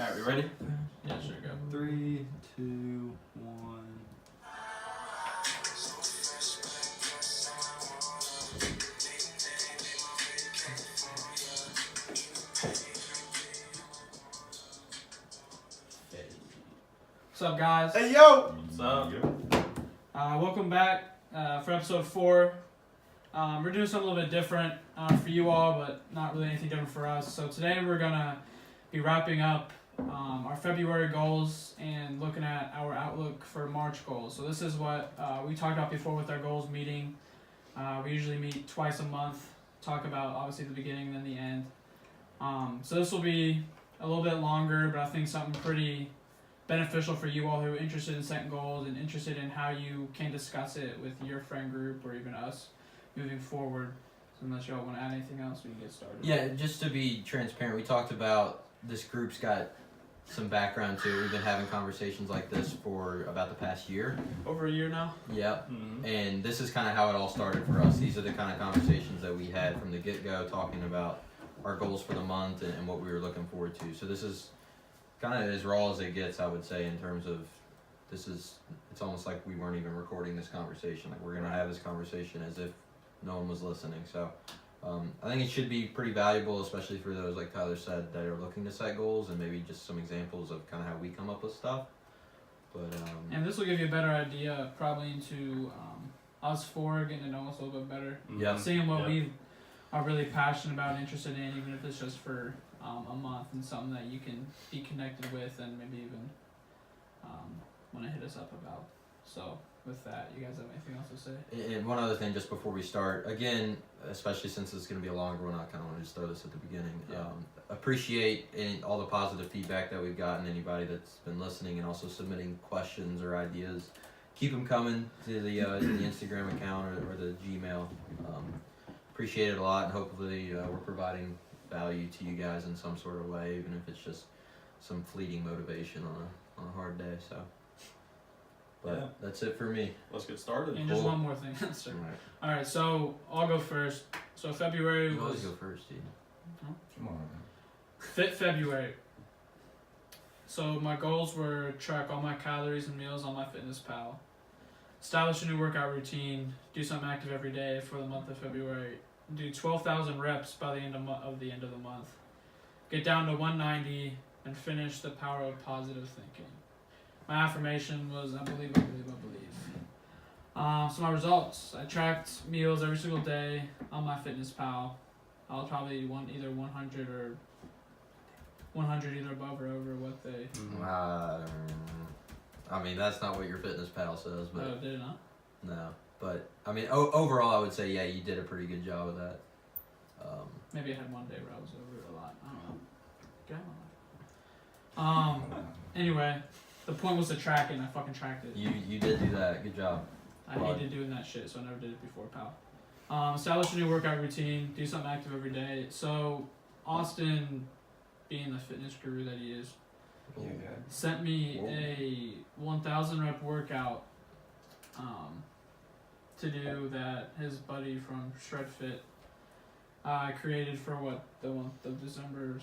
Alright, we ready? Yeah, sure, go. 3, 2, 1. What's up, guys? Hey, yo! What's up? Welcome back for episode 4. We're doing something a little bit different for you all, but not really anything different for us. So today we're going to be wrapping up our February goals and looking at our outlook for March goals. So this is what we talked about before with our goals meeting. We usually meet twice a month, talk about obviously the beginning and then the end. So this will be a little bit longer, but I think something pretty beneficial for you all who are interested in setting goals and interested in how you can discuss it with your friend group or even us moving forward. So unless y'all want to add anything else, we can get started. Yeah, just to be transparent, we talked about this group's got some background to it. We've been having conversations like this for about the past year. Over a year now? Yep. Mm-hmm. And this is kind of how it all started for us. These are the kind of conversations that we had from the get-go, talking about our goals for the month and what we were looking forward to. So this is kind of as raw as it gets, I would say, in terms of it's almost like we weren't even recording this conversation. Like, we're going to have this conversation as if no one was listening. So I think it should be pretty valuable, especially for those, like Tyler said, that are looking to set goals, and maybe just some examples of kind of how we come up with stuff. But And this will give you a better idea probably into us four, getting to know us a little bit better. yeah, Seeing what we are really passionate about and interested in, even if it's just for a month, and something that you can be connected with and maybe even want to hit us up about. So with that, you guys have anything else to say? and one other thing just before we start, again, especially since it's going to be a longer one, I kind of want to just throw this at the beginning. Yeah. Appreciate all the positive feedback that we've gotten, anybody that's been listening and also submitting questions or ideas. Keep them coming to the Instagram account or the Gmail. Appreciate it a lot, and hopefully we're providing value to you guys in some sort of way, even if it's just some fleeting motivation on a hard day. So, but that's it for me. Let's get started. And just Cool. one more thing. Sure. All right. All right, so I'll go first. So February You always was go first, dude. Come on. fit February. So my goals were track all my calories and meals on MyFitnessPal, establish a new workout routine, do something active every day for the month of February, do 12,000 reps by the end of the month, get down to 190, and finish the power of positive thinking. My affirmation was I believe. So my results, I tracked meals every single day on MyFitnessPal. I was probably either 100 or 100 either above or over what they. I mean, that's not what your fitness pal says, but Oh, did it not? no. But I mean, overall, I would say you did a pretty good job of that. Maybe I had one day where I was over it a lot. I don't know. Get out of my life. Anyway, the point was to track it, and I fucking tracked it. You did do that. Good job. I hated doing that shit, so I never did it before, pal. Establish a new workout routine, do something active every day. So, Austin, being the fitness guru that he is, sent me a 1,000 rep workout to do that his buddy from Shred Fit created for the month of December,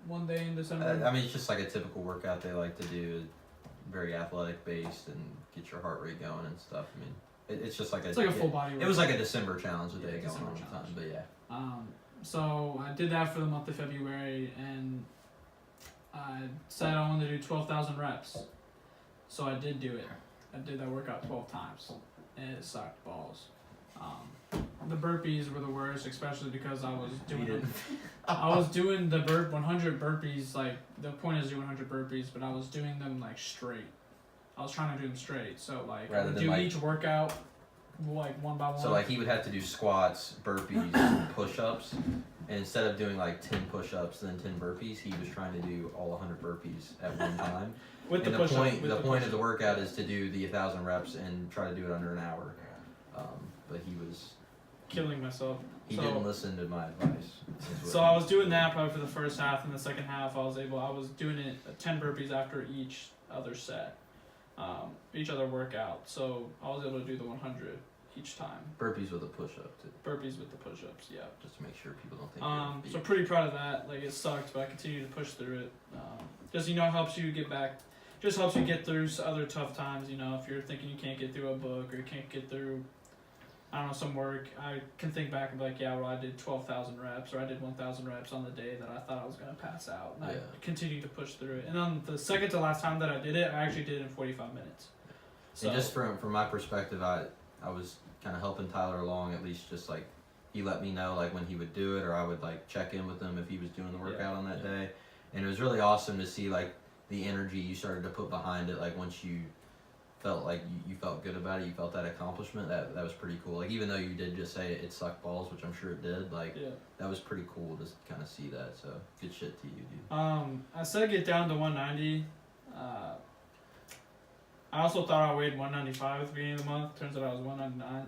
one day in December. I mean, it's just like a typical workout they like to do, very athletic based, and get your heart rate going and stuff. I mean, it's just like it's like a full body workout. It was like a December challenge that Yeah, they going December on at the time, challenge. but yeah. So I did that for the month of February, and I said I wanted to do 12,000 reps. So I did do it. I did that workout 12 times, and it sucked balls. The burpees were the worst, especially because I was doing them. I was doing the 100 burpees. Like, the point is do 100 burpees, but I was doing them like straight. I was trying to do them straight. So like, I Rather would than do like- each workout like one by one. So like he would have to do squats, burpees, and push-ups, and instead of doing like 10 push-ups and then 10 burpees, he was trying to do all 100 burpees at one time. with And the the push-up. point with the the point of push-up. the workout is to do the 1,000 reps and try to do it under an hour. But Killing myself. he So- didn't listen to my advice. is what So he- I was doing that probably for the first half, and the second half I was doing it 10 burpees after each other set, each other workout. So I was able to do the 100 each time. Burpees with a push-up too, Burpees with the push-ups, yeah. just to make sure people don't think. you're So beat. pretty proud of that. Like it sucked, but I continue to push through it. Just helps you get back. Just helps you get through other tough times. If you're thinking you can't get through a book or you can't get through, I don't know, some work. I can think back and be like, yeah, well, I did 12,000 reps or I did 1,000 reps on the day that I thought I was gonna pass out. And I continued to push through it. And on the second to last time that I did it, I actually did it in 45 minutes. So And just from my perspective, I was kind of helping Tyler along, at least just like he let me know like when he would do it, or I would like check in with him if he was doing the workout on that day. And it was really awesome to see like the energy you started to put behind it. Like once you felt like you felt good about it, you felt that accomplishment. That was pretty cool. Like even though you did just say it sucked balls, which I'm sure it did. Like that was pretty cool to kind of see that. So good shit to you, dude. I said get down to 190. I also thought I weighed 195 at the beginning of the month. Turns out I was 199.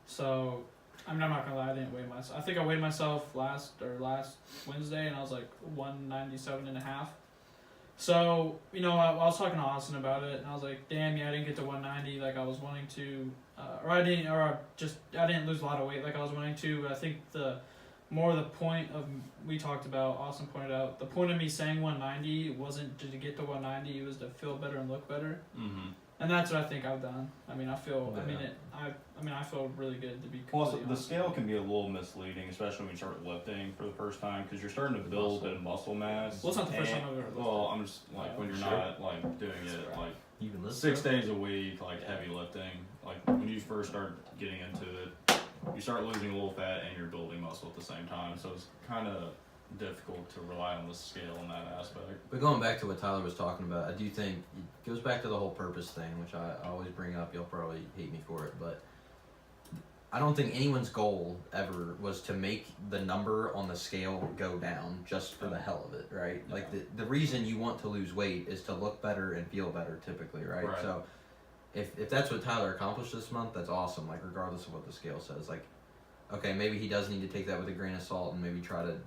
So, I'm not gonna lie, I didn't weigh myself. I think I weighed myself last Wednesday, and I was like 197 and a half. So, I was talking to Austin about it, and I was like, damn, yeah, I didn't get to 190 like I was wanting to, I didn't lose a lot of weight like I was wanting to. But I think we talked about, Austin pointed out, the point of me saying 190 wasn't to get to 190, it was to feel better and look better. Mm-hmm. And that's what I think I've done. I feel really good to be Plus, completely the honest. scale can be a little misleading, especially when you start lifting for the first time, because you're starting to build in muscle mass. Well, it's not the first time I've ever lifted. Well, I'm just like when you're Sure. not like doing it like You can lift 6 stuff? days a week, like heavy lifting. Like when you first start getting into it, you start losing a little fat and you're building muscle at the same time. So it's kind of difficult to rely on the scale in that aspect. But going back to what Tyler was talking about, I do think it goes back to the whole purpose thing, which I always bring up. You'll probably hate me for it, but I don't think anyone's goal ever was to make the number on the scale go down just for the hell of it, right? Yeah. Like the reason you want to lose weight is to look better and feel better typically, right? Right. So if that's what Tyler accomplished this month, that's awesome, like regardless of what the scale says. Like, okay, maybe he does need to take that with a grain of salt and maybe try to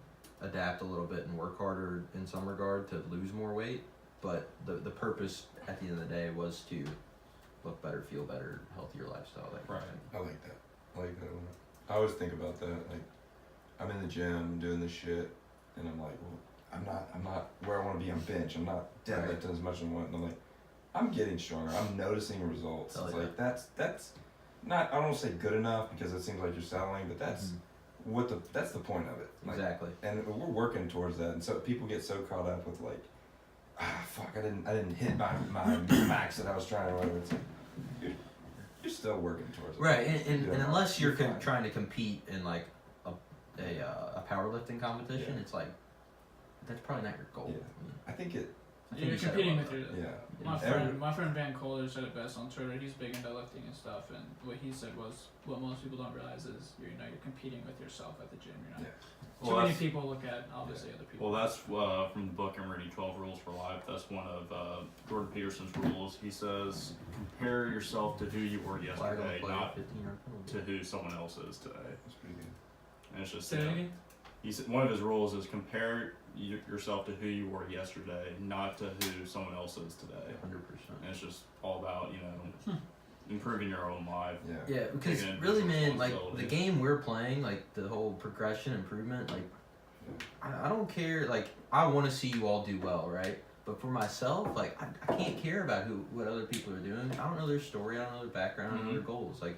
adapt a little bit and work harder in some regard to lose more weight, but the purpose at the end of the day was to look better, feel better, healthier lifestyle. That kind of thing. I like that. I like that one. I always think about that. Like, I'm in the gym doing this shit, and I'm like, well, I'm not where I want to be on bench. I'm not deadlifting as much as I want. And I'm like, I'm getting stronger. I'm noticing results. Hell It's yeah. like that's not. I don't want to say good enough because it seems like you're settling, but that's that's the point of it. Like, Exactly. and we're working towards that. And so people get so caught up with like, fuck, I didn't hit my max that I was trying or whatever. It's like, you're still working towards it. Right, and Yeah. unless you're You're fine. trying to compete in like a powerlifting competition, Yeah. it's like that's probably not your goal. Yeah. I think it. I think You're you said it competing well, with your. Yeah. My friend Van Kohler said it best on Twitter. He's big into lifting and stuff, and what he said was what most people don't realize is you're competing with yourself at the gym. You're not. Yeah. Too Well, many that's- people look at obviously other people. Well, that's from the book I'm reading, 12 Rules for Life. That's one of Jordan Peterson's rules. He says, compare yourself to who you were Flag on the yesterday, play, not 15-yard penalty. to who someone else is today. That's pretty good. And it's just, Say that again. he said, one of his rules is compare yourself to who you were yesterday, not to who someone else is today. 100%. And it's just all about, improving your own life. Yeah. Yeah, because Taking really, man, like responsibility. the game we're playing, like the whole progression, improvement, like I don't care. Like I want to see you all do well, right? But for myself, like I can't care about what other people are doing. I don't know their story. I don't know their background. I don't know their goals. Like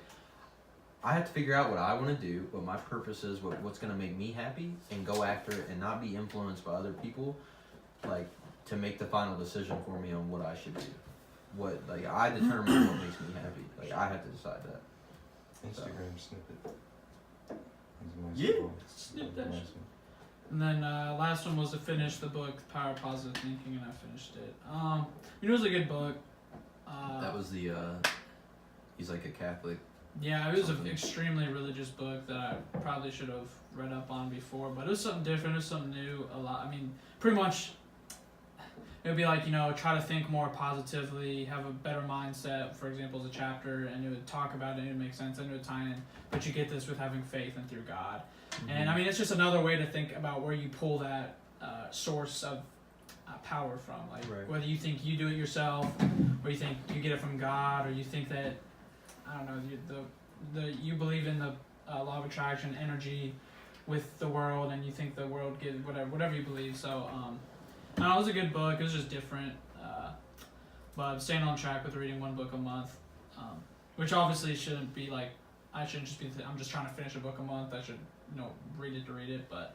I have to figure out what I want to do, what my purpose is, what's going to make me happy, and go after it, and not be influenced by other people, like to make the final decision for me on what I should do. What I determine what makes me happy. Like I have to decide that. Instagram snippet. That's a nice Yeah. little- Snip that's a that nice shit. one. And then last one was to finish the book Power of Positive Thinking, and I finished it. It was a good book. That was the he's like a Catholic. Yeah, it was an Something. extremely religious book that I probably should have read up on before, but it was something different, it was something new, a lot. I mean, pretty much, it would be like, try to think more positively, have a better mindset, for example, as a chapter, and it would talk about it, and it would make sense, and it would tie in, but you get this with having faith and through God. And I mean, it's just another way to think about where you pull that source of power from, like Right. whether you think you do it yourself, or you think you get it from God, or you think that, I don't know, you believe in the law of attraction, energy with the world, and you think the world gives whatever you believe. So I don't know, it was a good book. It was just different, but I'm staying on track with reading one book a month, which obviously shouldn't be like I shouldn't just be. I'm just trying to finish a book a month. I should read it to read it, but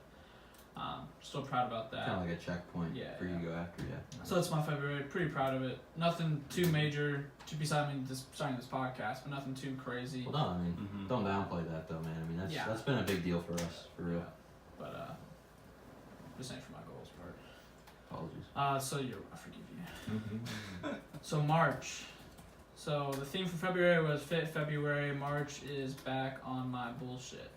still proud about that. Kind of like a checkpoint Yeah, for you yeah. to go after. Yeah. So that's my February. Pretty proud of it. Nothing too major besides starting this podcast, but nothing too crazy. Well, no, I mean, Mhm. don't downplay that though, man. I mean, Yeah. that's been a big deal for us, for real. But just ain't for my goals part. Apologies. So I forgive you. So March. So the theme for February was Fit February. March is back on my bullshit.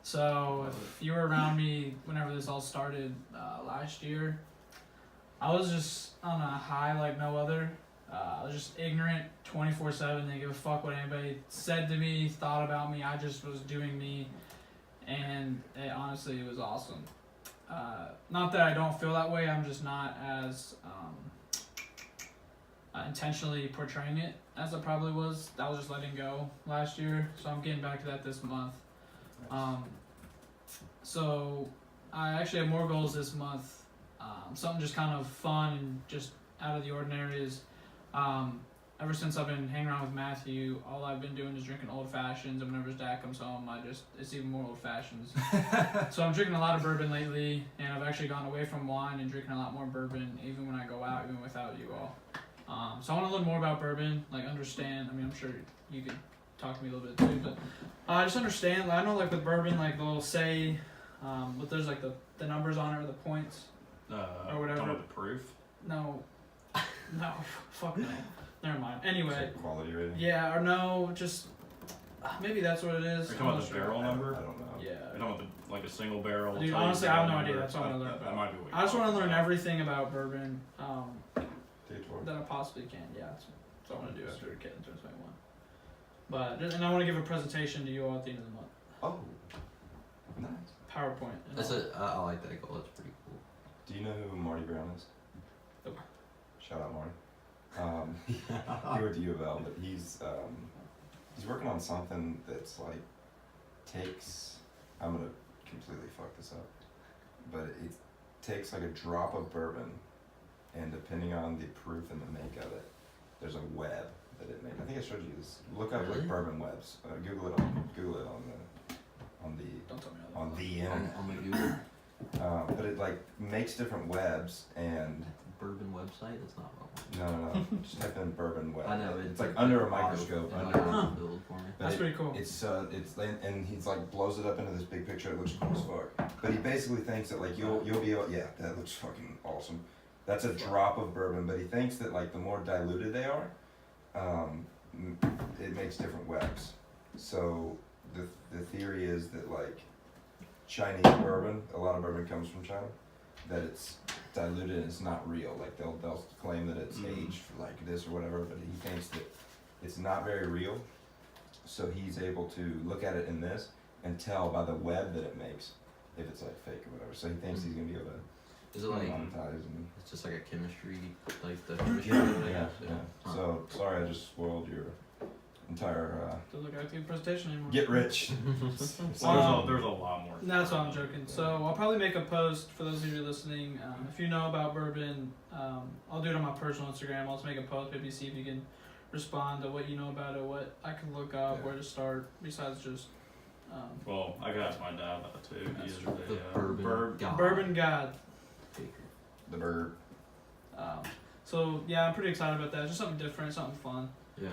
So if you were around me whenever this all started last year, I was just on a high like no other. I was just ignorant 24/7. Didn't give a fuck what anybody said to me, thought about me. I just was doing me, and honestly, it was awesome. Not that I don't feel that way. I'm just not as intentionally portraying it as I probably was. I was just letting go last year, so I'm getting back to that this month. So I actually have more goals this month. Something just kind of fun and just out of the ordinary is ever since I've been hanging around with Matthew, all I've been doing is drinking old fashions, and whenever his dad comes home, it's even more old fashions. So I'm drinking a lot of bourbon lately, and I've actually gone away from wine and drinking a lot more bourbon, even when I go out, even without you all. So I want to learn more about bourbon, like understand. I mean, I'm sure you could talk to me a little bit too, but I just understand. I know, like with bourbon, like they'll say, but there's like the numbers on it or the points. Or whatever. Talking about the proof. No, fuck no. Never mind. Anyway, Quality rating. yeah or no, just maybe that's what it is. Are you I'm talking not about the sure. barrel I number? don't know. Yeah. You're talking about like a single barrel. Dude, tell you honestly, the I have no barrel idea. number? That's what I wanna learn That about. might be what I just want to learn about. everything about bourbon Detour. that I possibly can. Yeah, that's what I want to do after getting to 21. But and I want to give a presentation to you all at the end of the month. Oh, nice. PowerPoint. And That's all. I like that goal. That's pretty cool. Do you know who Marty Brown is? Nope. Shout out Marty. He went to U of L, but he's working on something that's like takes. I'm gonna completely fuck this up, but it takes like a drop of bourbon, and depending on the proof and the make of it, there's a web that it makes. I think I showed you this. Look up Really? like bourbon webs. Google it on the Don't tell me all that. on the internet. On the Google But it like makes different webs and bourbon website. That's not what no. Just type in bourbon web. I know It's like under a microscope. It's Under. like build for me. But That's pretty cool. It's and he's like blows it up into this big picture. It looks cool as fuck. But he basically thinks that like you'll be able, yeah, that looks fucking awesome. That's a drop of bourbon, but he thinks that like the more diluted they are, it makes different webs. So the theory is that like Chinese bourbon, a lot of bourbon comes from China, that it's diluted and it's not real. Like they'll claim that it's aged for like this or whatever, but he thinks that it's not very real. So he's able to look at it in this and tell by the web that it makes if it's like fake or whatever. So he thinks he's gonna be able to Is it like monetize and it's just like a chemistry, like the chemistry? yeah, of it, I yeah, guess, yeah. Huh. So sorry, I just spoiled your entire Doesn't look like a good presentation anymore. get rich. Well, there's a lot more. That's why I'm joking. So I'll probably make a post for those of you listening. If you know about bourbon, I'll do it on my personal Instagram. I'll just make a post, maybe see if you can respond to what you know about it, what I can look up, Yeah. where to start, besides just Well, I could ask my dad about it too. He is The a bourbon god. Bourbon God. Baker. The bird. So yeah, I'm pretty excited about that. Just something different, something fun. Yeah.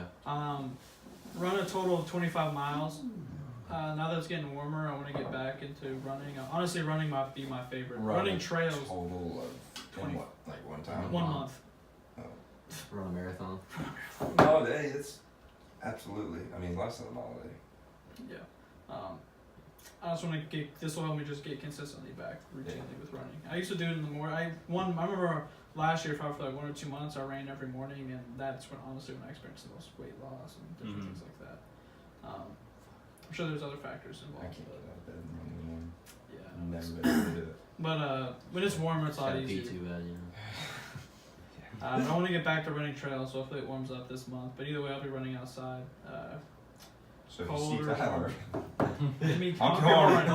Run a total of 25 miles. Now that it's getting warmer, I want to get back into running. Honestly, running might be my favorite. Running trails. Total of 20. what? Like one time. 1 month. Run a marathon. No, hey, it's absolutely. I mean, less than a mile a day. Yeah. I just want to get. This will help me just get consistently back routinely with running. I used to do it in the morning. I remember last year, probably for like 1 or 2 months, I ran every morning, and that's when honestly when I experienced the most weight loss and different things like that. I'm sure there's other factors I involved. can't get But out of bed in the morning anymore. yeah. Never been able to do it. But when it's warmer, it's a lot Gotta pee easier. too bad, you know. I want to get back to running trails, so hopefully it warms up this month. But either way, I'll be running outside. So if Cold you see or Tyler, Give me I'm hard.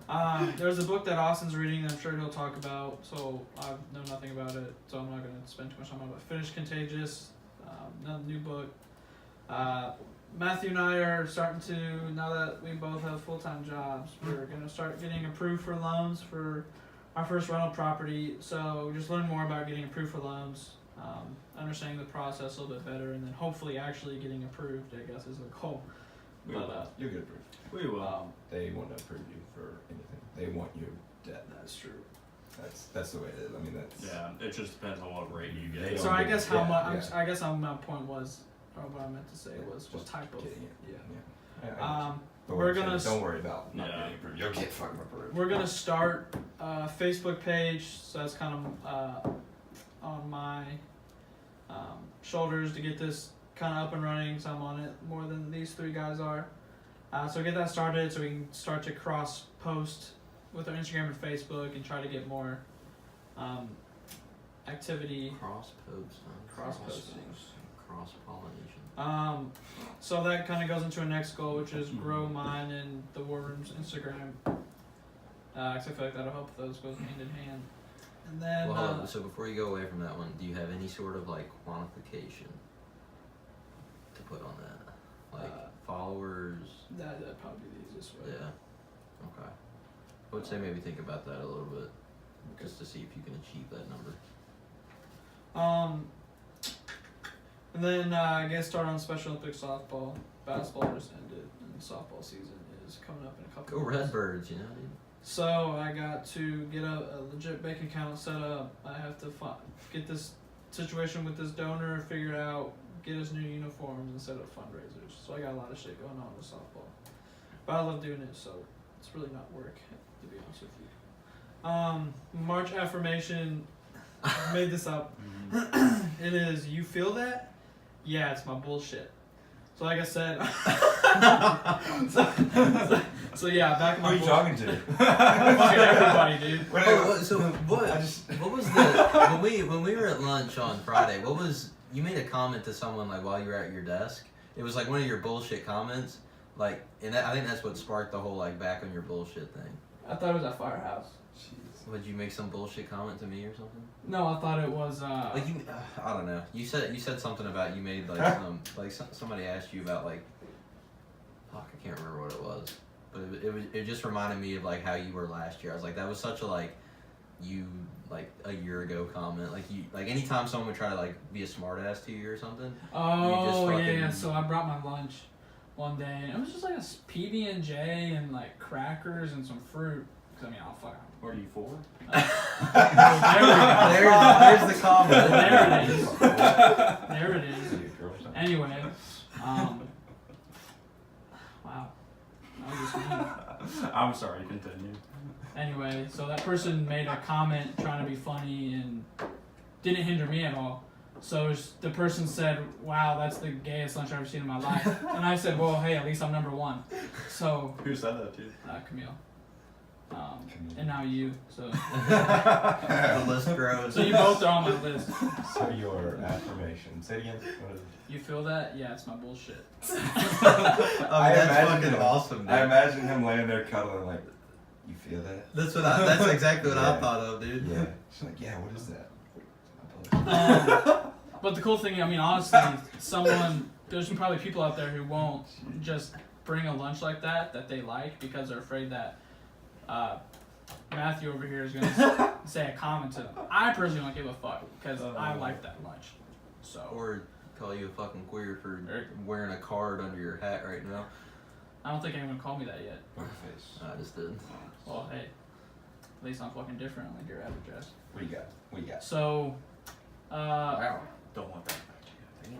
going. There's a book that Austin's reading that I'm sure he'll talk about, so I know nothing about it, so I'm not going to spend too much time on it. Finished Contagious, another new book. Matthew and I are starting to, now that we both have full-time jobs, we're going to start getting approved for loans for our first rental property, so just learn more about getting approved for loans, understanding the process a little bit better, and then hopefully actually getting approved, I guess, is the goal. We But, will. You'll get approved. We will. They want to approve you for anything. They want your debt. That's true. That's the way it is. I mean, that's. Yeah, it just depends on what rate you They get. don't So I get- guess how yeah, much? yeah. I guess my point was, or what I meant to say was, what Just type of? getting it. Yeah. Yeah. But We're we're gonna Don't worry about not Yeah. getting approved. You'll get fucking approved. we're gonna start a Facebook page, so that's kind of on my shoulders to get this kind of up and running. So I'm on it more than these three guys are. So get that started, so we can start to cross post with our Instagram and Facebook, and try to get more activity. Cross post. Cross posting. Cross pollination. So that kind of goes into our next goal, which is grow mine and the War Room's Instagram. 'Cause I feel like that'll help those go hand in hand. And then Well, hold on. So before you go away from that one, do you have any sort of like quantification to put on that? Like followers? that'd probably be the easiest way. Yeah. Okay. I would say maybe think about that a little bit, just to see if you can achieve that number. And then I guess start on Special Olympics softball. Basketball just ended, and softball season is coming up in a couple. Go months. Redbirds, you know, dude. So I got to get a legit bank account set up. I have to get this situation with this donor figured out, get us new uniforms, and set up fundraisers. So I got a lot of shit going on with softball. But I love doing it, so it's really not work, to be honest with you. March affirmation, I made this up. It is, you feel that? Yeah, it's my bullshit. So like I said, so yeah, back in Who my are you talking to? fucking everybody, dude. What was the when we were at lunch on Friday? What was you made a comment to someone like while you were at your desk? It was like one of your bullshit comments, like, and I think that's what sparked the whole like back on your bullshit thing. I thought it was at Firehouse. Would you make some bullshit comment to me or something? No, I thought it was. Like you, I don't know. You said something about you made like somebody asked you about like, fuck, I can't remember what it was, but it just reminded me of like how you were last year. I was like, that was such a like, you like a year ago comment. Like you like anytime someone would try to like be a smart ass to you or something. Oh fucking- yeah, so I brought my lunch one day, and it was just like a PB&J and like crackers and some fruit. Cause I mean, I'll fuck. What are you for? There's the comment. There it is. There it is. Anyway, wow. That was just mean. I'm sorry, continue. Anyway, so that person made a comment trying to be funny and didn't hinder me at all. So the person said, "Wow, that's the gayest lunch I've ever seen in my life." And I said, "Well, hey, at least I'm number one." So Who said that to you? Camille. And now you. So The list grows. so you both are on my list. So your affirmation. Say it again. What is it? You feel that? Yeah, it's my bullshit. I mean, that's imagine fucking him- awesome, dude. I imagine him laying there cuddling like, you feel that? That's exactly what I Yeah. thought of, dude. Yeah. She's like, yeah, what is that? But the cool thing, I mean, honestly, there's probably people out there who won't just bring a lunch like that they like because they're afraid that Matthew over here is going to say a comment to them. I personally don't give a fuck because I like that lunch. So Or call you a fucking queer for wearing a card under your hat right now. I don't think anyone called me that yet. Face. I just did. Well, hey, at least I'm fucking different like your average ass. What do you got? What do you got? So, Wow. Don't want that back to you.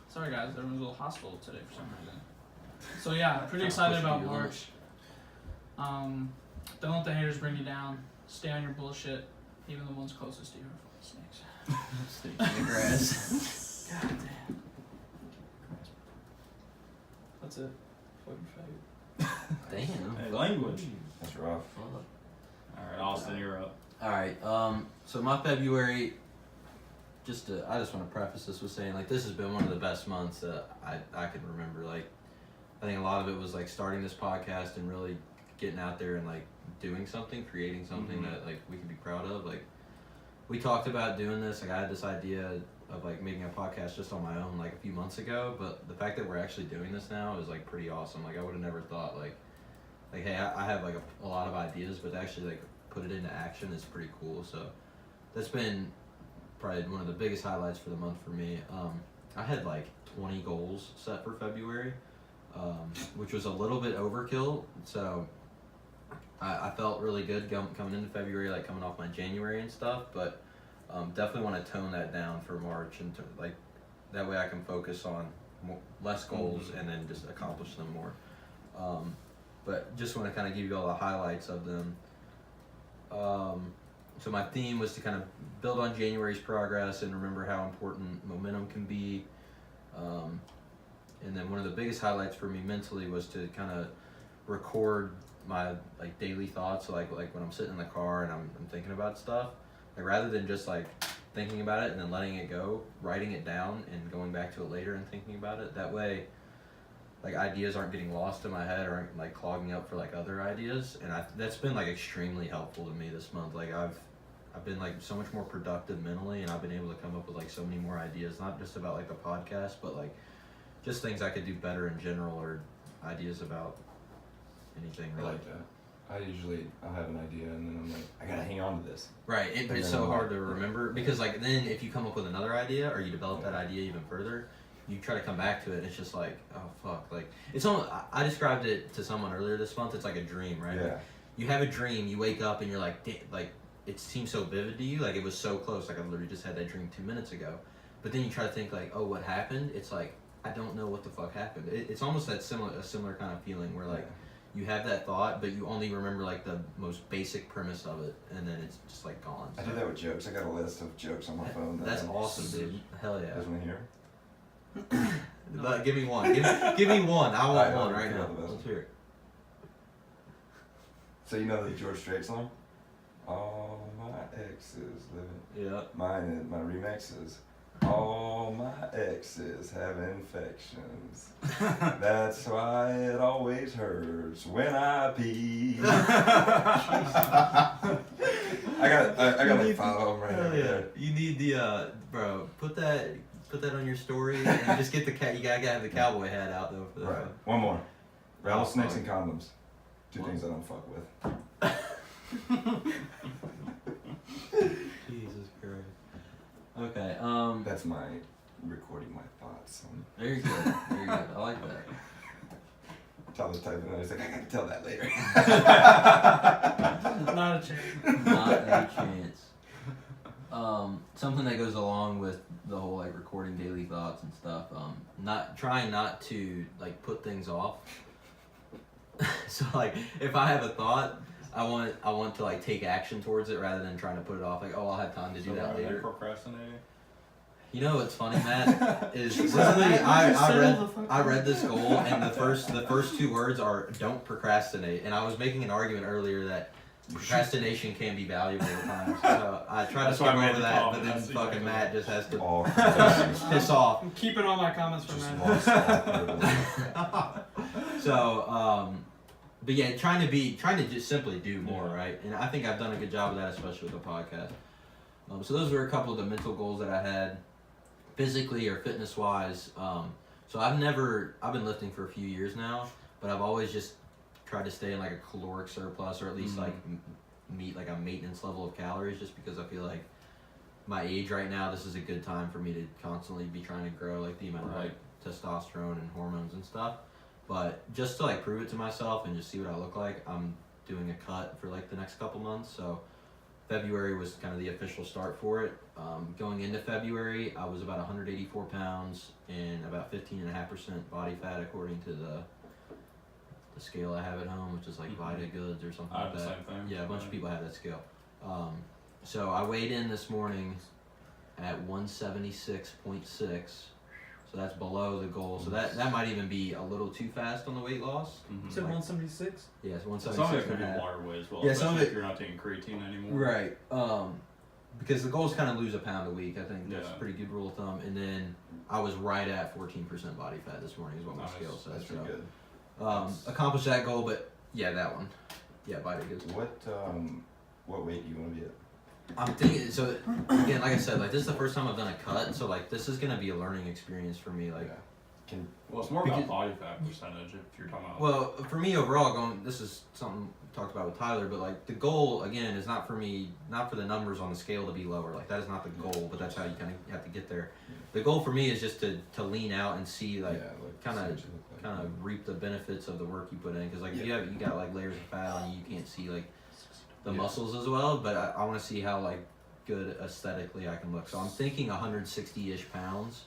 sorry guys, everyone's a little hostile today for some reason. So yeah, pretty excited about March. Don't let the haters bring you down. Stay on your bullshit. Even the ones closest to you are fucking snakes. Snakes in the grass. God damn. That's it. Fucking faggot. Damn. Hey, language. That's rough. Alright, Austin, you're up. Alright, so my February, I just want to preface this with saying, like, this has been one of the best months that I can remember. Like, I think a lot of it was, like, starting this podcast and really getting out there and, like, doing something, creating something that, like, we can be proud of. Like, we talked about doing this. Like, I had this idea of, like, making a podcast just on my own, like, a few months ago. But the fact that we're actually doing this now is, like, pretty awesome. Like, I would have never thought, like hey, I have, like, a lot of ideas, but to actually, like, put it into action is pretty cool. So that's been probably one of the biggest highlights for the month for me. I had like 20 goals set for February, which was a little bit overkill. So I felt really good coming into February, like coming off my January and stuff. But definitely want to tone that down for March, and like that way I can focus on less goals and then just accomplish them more. But just want to kind of give you all the highlights of them. So my theme was to kind of build on January's progress and remember how important momentum can be. And then one of the biggest highlights for me mentally was to kind of record my like daily thoughts. So like when I'm sitting in the car and I'm thinking about stuff, like rather than just like thinking about it and then letting it go, writing it down and going back to it later and thinking about it. That way, like ideas aren't getting lost in my head or aren't like clogging up for like other ideas, and that's been like extremely helpful to me this month. Like I've been like so much more productive mentally, and I've been able to come up with like so many more ideas, not just about like the podcast, but like just things I could do better in general, or ideas about anything. I Really. like that. I'll have an idea and then I'm like, I gotta hang on to this. Right, but it's so hard to remember because like then if you come up with another idea or you develop that idea even further, you try to come back to it and it's just like, oh fuck, like it's almost, I described it to someone earlier this month, it's like a dream, right? Yeah. Like, you have a dream, you wake up and you're like, like it seems so vivid to you, like it was so close, like I literally just had that dream 2 minutes ago. But then you try to think like, oh, what happened? It's like, I don't know what the fuck happened. It's almost that similar kind of feeling where like you have that thought, but you only remember like the most basic premise of it, and then it's just like gone. I do that with jokes. I got a list of jokes on my phone. That's awesome, dude. Hell yeah. Does one here? But give me one. Give me one. I want Alright, one right okay, now. I'll do Let's hear it. So you know the George Strait song? All my exes living. Yeah. Mine and my remixes. All my exes have infections. That's why it always hurts when I pee. I got like 5 of them right Hell over yeah. there. You need the bro. Put that on your story and just get the cat. You gotta have the cowboy hat out though for that. Right. One more. Rattlesnakes fuck. and condoms. Two What? things I don't fuck with. Jesus Christ. Okay. That's my recording my thoughts. Very good. Very good. I like that. Tyler's typing and I was like, I gotta tell that later. Not a chance. Not a chance. Something that goes along with the whole like recording daily thoughts and stuff. Trying not to like put things off. So like if I have a thought, I want to like take action towards it rather than trying to put it off. Like, oh, I'll have time to do that later. Procrastinating. You know what's funny, Matt? Is literally I read this goal and the first 2 words are don't procrastinate, and I was making an argument earlier that procrastination can be valuable at times. So I try to That's skip why I made over the that, comment. but then That's fucking exactly Matt just has to All piss off. I'm keeping all my comments for just Matt. lost all privilege. So, but yeah, trying to just simply do more, right? And I think I've done a good job of that, especially with the podcast. So those were a couple of the mental goals that I had, physically or fitness wise. So I've been lifting for a few years now, but I've always just tried to stay in like a caloric surplus, or at least like meet like a maintenance level of calories, just because I feel like my age right now, this is a good time for me to constantly be trying to grow like the amount of like testosterone and hormones and stuff. But just to like prove it to myself and just see what I look like, I'm doing a cut for like the next couple months. So February was kind of the official start for it. Going into February, I was about 184 pounds and about 15.5% body fat according to the scale I have at home, which is like Vita Goods or something I like have the that. same thing. Yeah, a bunch of people have that scale. So I weighed in this morning at 176.6. So that's below the goal. So that might even be a little too fast on the weight loss. Mhm. Said 176. Yeah, it's Some of 176 it could and a be half. water weight as well, Yeah, some of especially it- if you're not taking creatine anymore. Right. because the goal is kind of lose a pound a week. I think that's Yeah. a pretty good rule of thumb. And then I was right at 14% body fat this morning is what my Nice. scale said. That's pretty So good. accomplished that goal, but yeah, that one. Yeah, body good. What weight do you want to be at? I'm thinking, so again, like I said, like this is the first time I've done a cut, so like this is gonna be a learning experience for me. Like, Yeah. Well, it's more about Because- body fat percentage if you're talking about. well, for me overall, this is something we talked about with Tyler, but like the goal again is not for me, not for the numbers on the scale to be lower. Like that is not the goal, but that's how you kind of have to get there. The goal for me is just to lean out and see like kinda- see what you look like. kind of reap the benefits of the work you put in. Because like if you got like layers of fat on you, you can't see like the Yeah. muscles as well. But I want to see how like good aesthetically I can look. So I'm thinking 160-ish pounds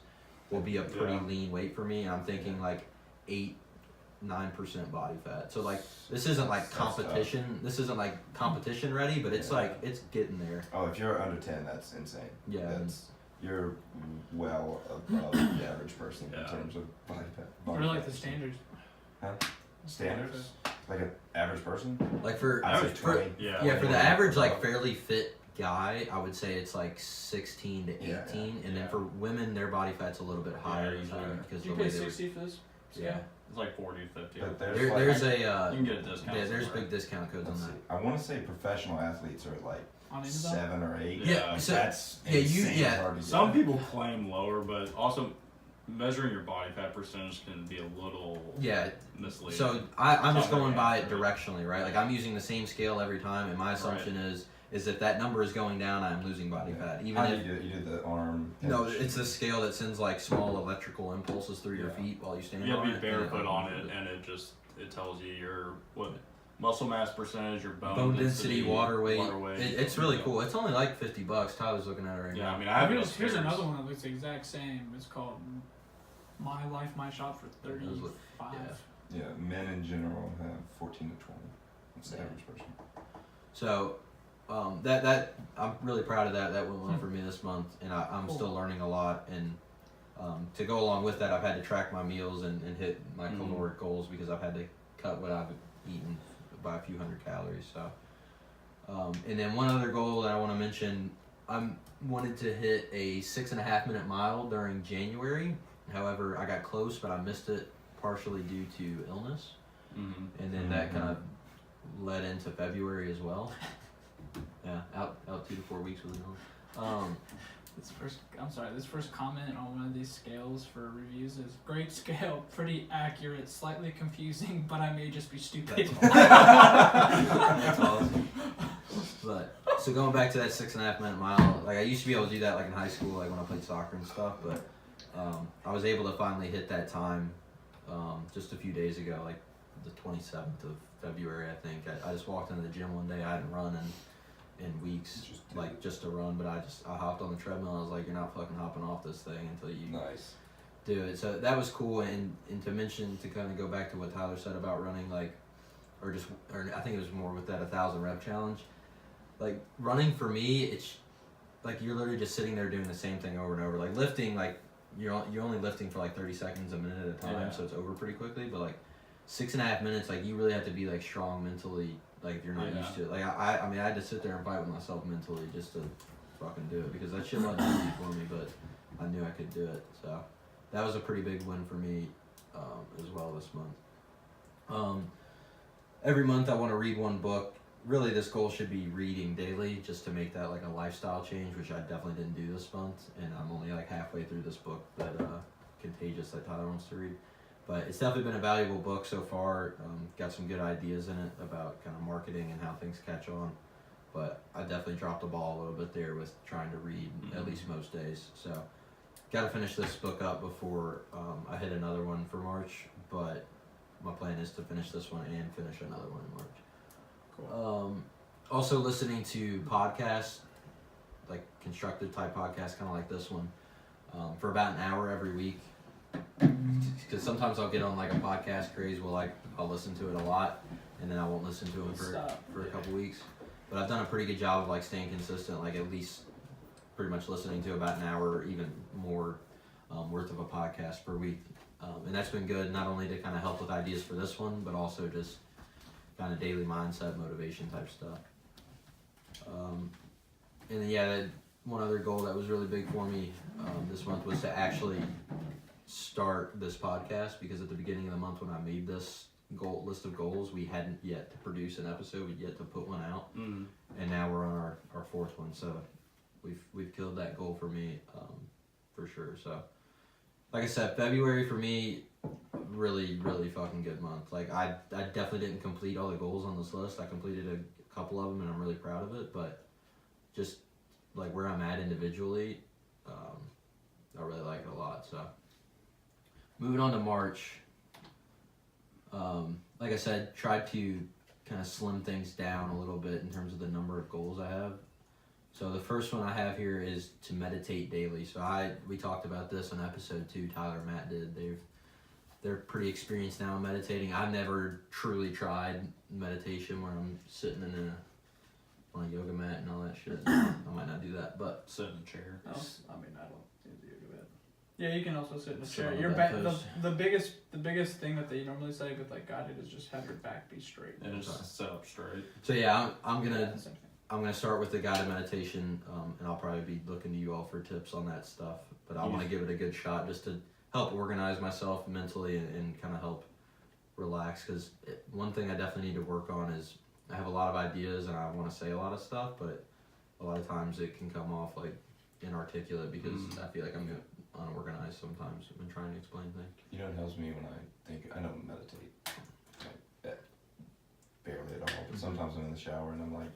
will be a pretty Yeah. lean weight for me. And I'm thinking like 8-9% body fat. So like this isn't like That's tough. competition. This isn't like competition ready, but it's Yeah. like it's getting there. Oh, if you're under 10, that's insane. Yeah. You're well above the average person in Yeah. terms of body fat. What are like the standards? Huh? Standards? Like an average person? Like for I'd say for 20. yeah. yeah, for the 20 average like above. fairly fit guy, I would say it's like 16 to 18, Yeah, and then yeah. for women, their body fat's a little bit higher it's usually higher. because Do you the way pay they 60 for this? yeah. It's like 40 to 50. But There's a you can get a discount. yeah, there's somewhere. big discount codes on let's that. see. I want to say professional athletes are at like On Amazon? 7 or 8. Yeah, Like, so- that's yeah, you- insane yeah. hard to get. Some people claim lower, but also measuring your body fat percentage can be a little Yeah, misleading. so I'm just Not going very by it accurate. directionally, right? Like I'm using the same scale every time, and my assumption is if that number is going down, I'm losing body Yeah. fat. Even How do if you do it? You do the arm. no, pinch. it's the scale that sends like small electrical impulses through your Yeah. feet while you stand you have on to be it. barefoot on it, and it tells you your what muscle mass percentage, your Bone density, water weight. weight. It's really cool. It's only like $50. Tyler's looking at it right Yeah, now. I mean, I have it Here's upstairs. another one that looks the exact same. It's called My Life, My Shot for Those look- 35. yeah. Yeah, men in general have 14 to 20. That's the Yeah. average person. So that I'm really proud of that. That went well for me this month, and I'm Cool. still learning a lot. And to go along with that, I've had to track my meals and hit my Mhm. caloric goals because I've had to cut what I've eaten by a few hundred calories. So, and then one other goal that I want to mention, I wanted to hit a 6.5 minute mile during January. However, I got close, but I missed it partially due to illness, Mm-hmm. and then that kind of led into February as well. Yeah, out 2 to 4 weeks with an illness. This first comment on one of these scales for reviews is great scale, pretty accurate, slightly confusing, but I may just be stupid. That's awesome. But so going back to that 6.5 minute mile, like I used to be able to do that like in high school, like when I played soccer and stuff. But I was able to finally hit that time just a few days ago, like the 27th of February, I think. I just walked into the gym one day. I hadn't run in weeks, just to run. But I hopped on the treadmill. And I was like, you're not fucking hopping off this thing until you Nice. do it. So that was cool. And to mention, to kind of go back to what Tyler said about running, like, or I think it was more with that 1,000 rep challenge. Like running for me, it's like you're literally just sitting there doing the same thing over and over. Like lifting, like you're only lifting for like 30 seconds, a minute at a time, Yeah. so it's over pretty quickly. But like 6.5 minutes, like you really have to be like strong mentally. Like if you're not Yeah. used to it. Like I mean, I had to sit there and fight with myself mentally just to fucking do it because that shit wasn't easy for me, but I knew I could do it. So that was a pretty big win for me as well this month. Every month I want to read one book. Really, this goal should be reading daily just to make that like a lifestyle change, which I definitely didn't do this month. And I'm only like halfway through this book that Contagious that Tyler wants to read. But it's definitely been a valuable book so far. Got some good ideas in it about kind of marketing and how things catch on. But I definitely dropped the ball a little bit there with trying to read at least most days. So got to finish this book up before I hit another one for March. But my plan is to finish this one and finish another one in March. Also listening to podcasts, like constructive type podcasts, kind of like this one, for about an hour every week. Because sometimes I'll get on like a podcast craze where I'll listen to it a lot, and then I won't listen to it for a couple weeks. But I've done a pretty good job of like staying consistent, like at least pretty much listening to about an hour or even more worth of a podcast per week. And that's been good, not only to kind of help with ideas for this one, but also just kind of daily mindset, motivation type stuff. and then, yeah, one other goal that was really big for me this month was to actually start this podcast, because at the beginning of the month when I made this list of goals, we hadn't yet to produce an episode, we'd yet to put one out, Mm. and now we're on our fourth one, so we've killed that goal for me, for sure. So like I said, February for me, really fucking good month. Like I definitely didn't complete all the goals on this list. I completed a couple of them and I'm really proud of it, but just like where I'm at individually, I really like it a lot. So moving on to March, like I said, tried to kind of slim things down a little bit in terms of the number of goals I have. So the first one I have here is to meditate daily. So we talked about this on episode 2. Tyler and Matt did. They're pretty experienced now in meditating. I've never truly tried meditation where I'm sitting on a yoga mat and all that shit. I might not do that, but Sit in a chair. No, I mean, I don't think you do it. Yeah, you can also sit in a Sit chair. on Your the back, bed the, post. the biggest thing that they normally say with like guided is just have your back be straight. And just sit up straight. so yeah, I'm Yeah, gonna same thing. I'm gonna start with the guided meditation, and I'll probably be looking to you all for tips on that stuff. But I want to give it a good shot just to help organize myself mentally and kind of help relax. Because one thing I definitely need to work on is I have a lot of ideas and I want to say a lot of stuff, but a lot of times it can come off like inarticulate because I feel like I'm unorganized sometimes when trying to explain things. You know what helps me when I don't meditate, like, barely at all, but sometimes I'm in the shower and I'm like,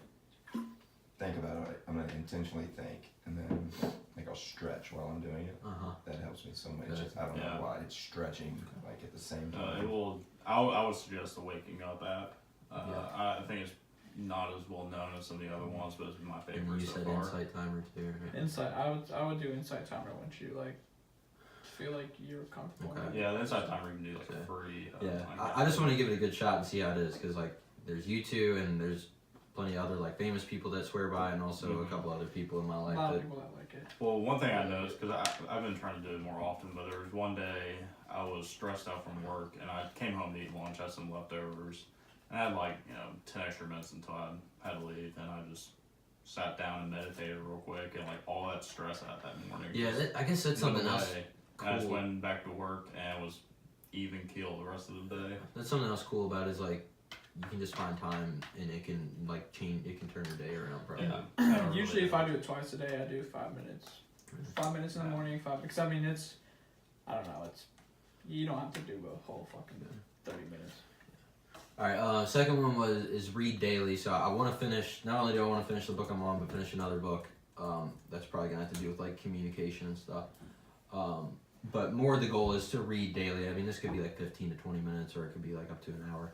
think about it, I'm gonna intentionally think, and then like I'll stretch while I'm doing it. That helps me so much. Good. I don't Yeah. know why, it's stretching like at the same It time. will. I would suggest the Waking Up app. Yeah. I think it's not as well known as some of the other ones, but it's my And favorite you so said far. insight timer too, right? Insight. I would do insight timer once you like feel like you're comfortable. Okay. Yeah, the inside timer you can do like Okay. a free. Yeah, time I just want to give it a good shot and see how it is, because like there's you two and there's plenty of other like famous people that swear by, and also a couple other people in my A life lot of that people that like it. Well, one thing I noticed, because I've been trying to do it more often, but there was one day I was stressed out from work and I came home to eat lunch, had some leftovers, and I had like 10 extra minutes until I had to leave, and I just sat down and meditated real quick, and like all that stress out that morning. yeah, just I guess that's went something else away. And I just cool. went back to work and was even keel the rest of the day. That's something else cool about it is like you can just find time and it can like change. It can turn your day around. Probably. Yeah. Usually, if I do it twice a day, I do 5 minutes. 5 minutes in the morning, because I mean it's, I don't know, it's, you don't have to do a whole fucking 30 minutes. All right. Second one is read daily. So I want to finish. Not only do I want to finish the book I'm on, but finish another book. That's probably gonna have to do with like communication and stuff. But more the goal is to read daily. I mean, this could be like 15 to 20 minutes, or it could be like up to an hour.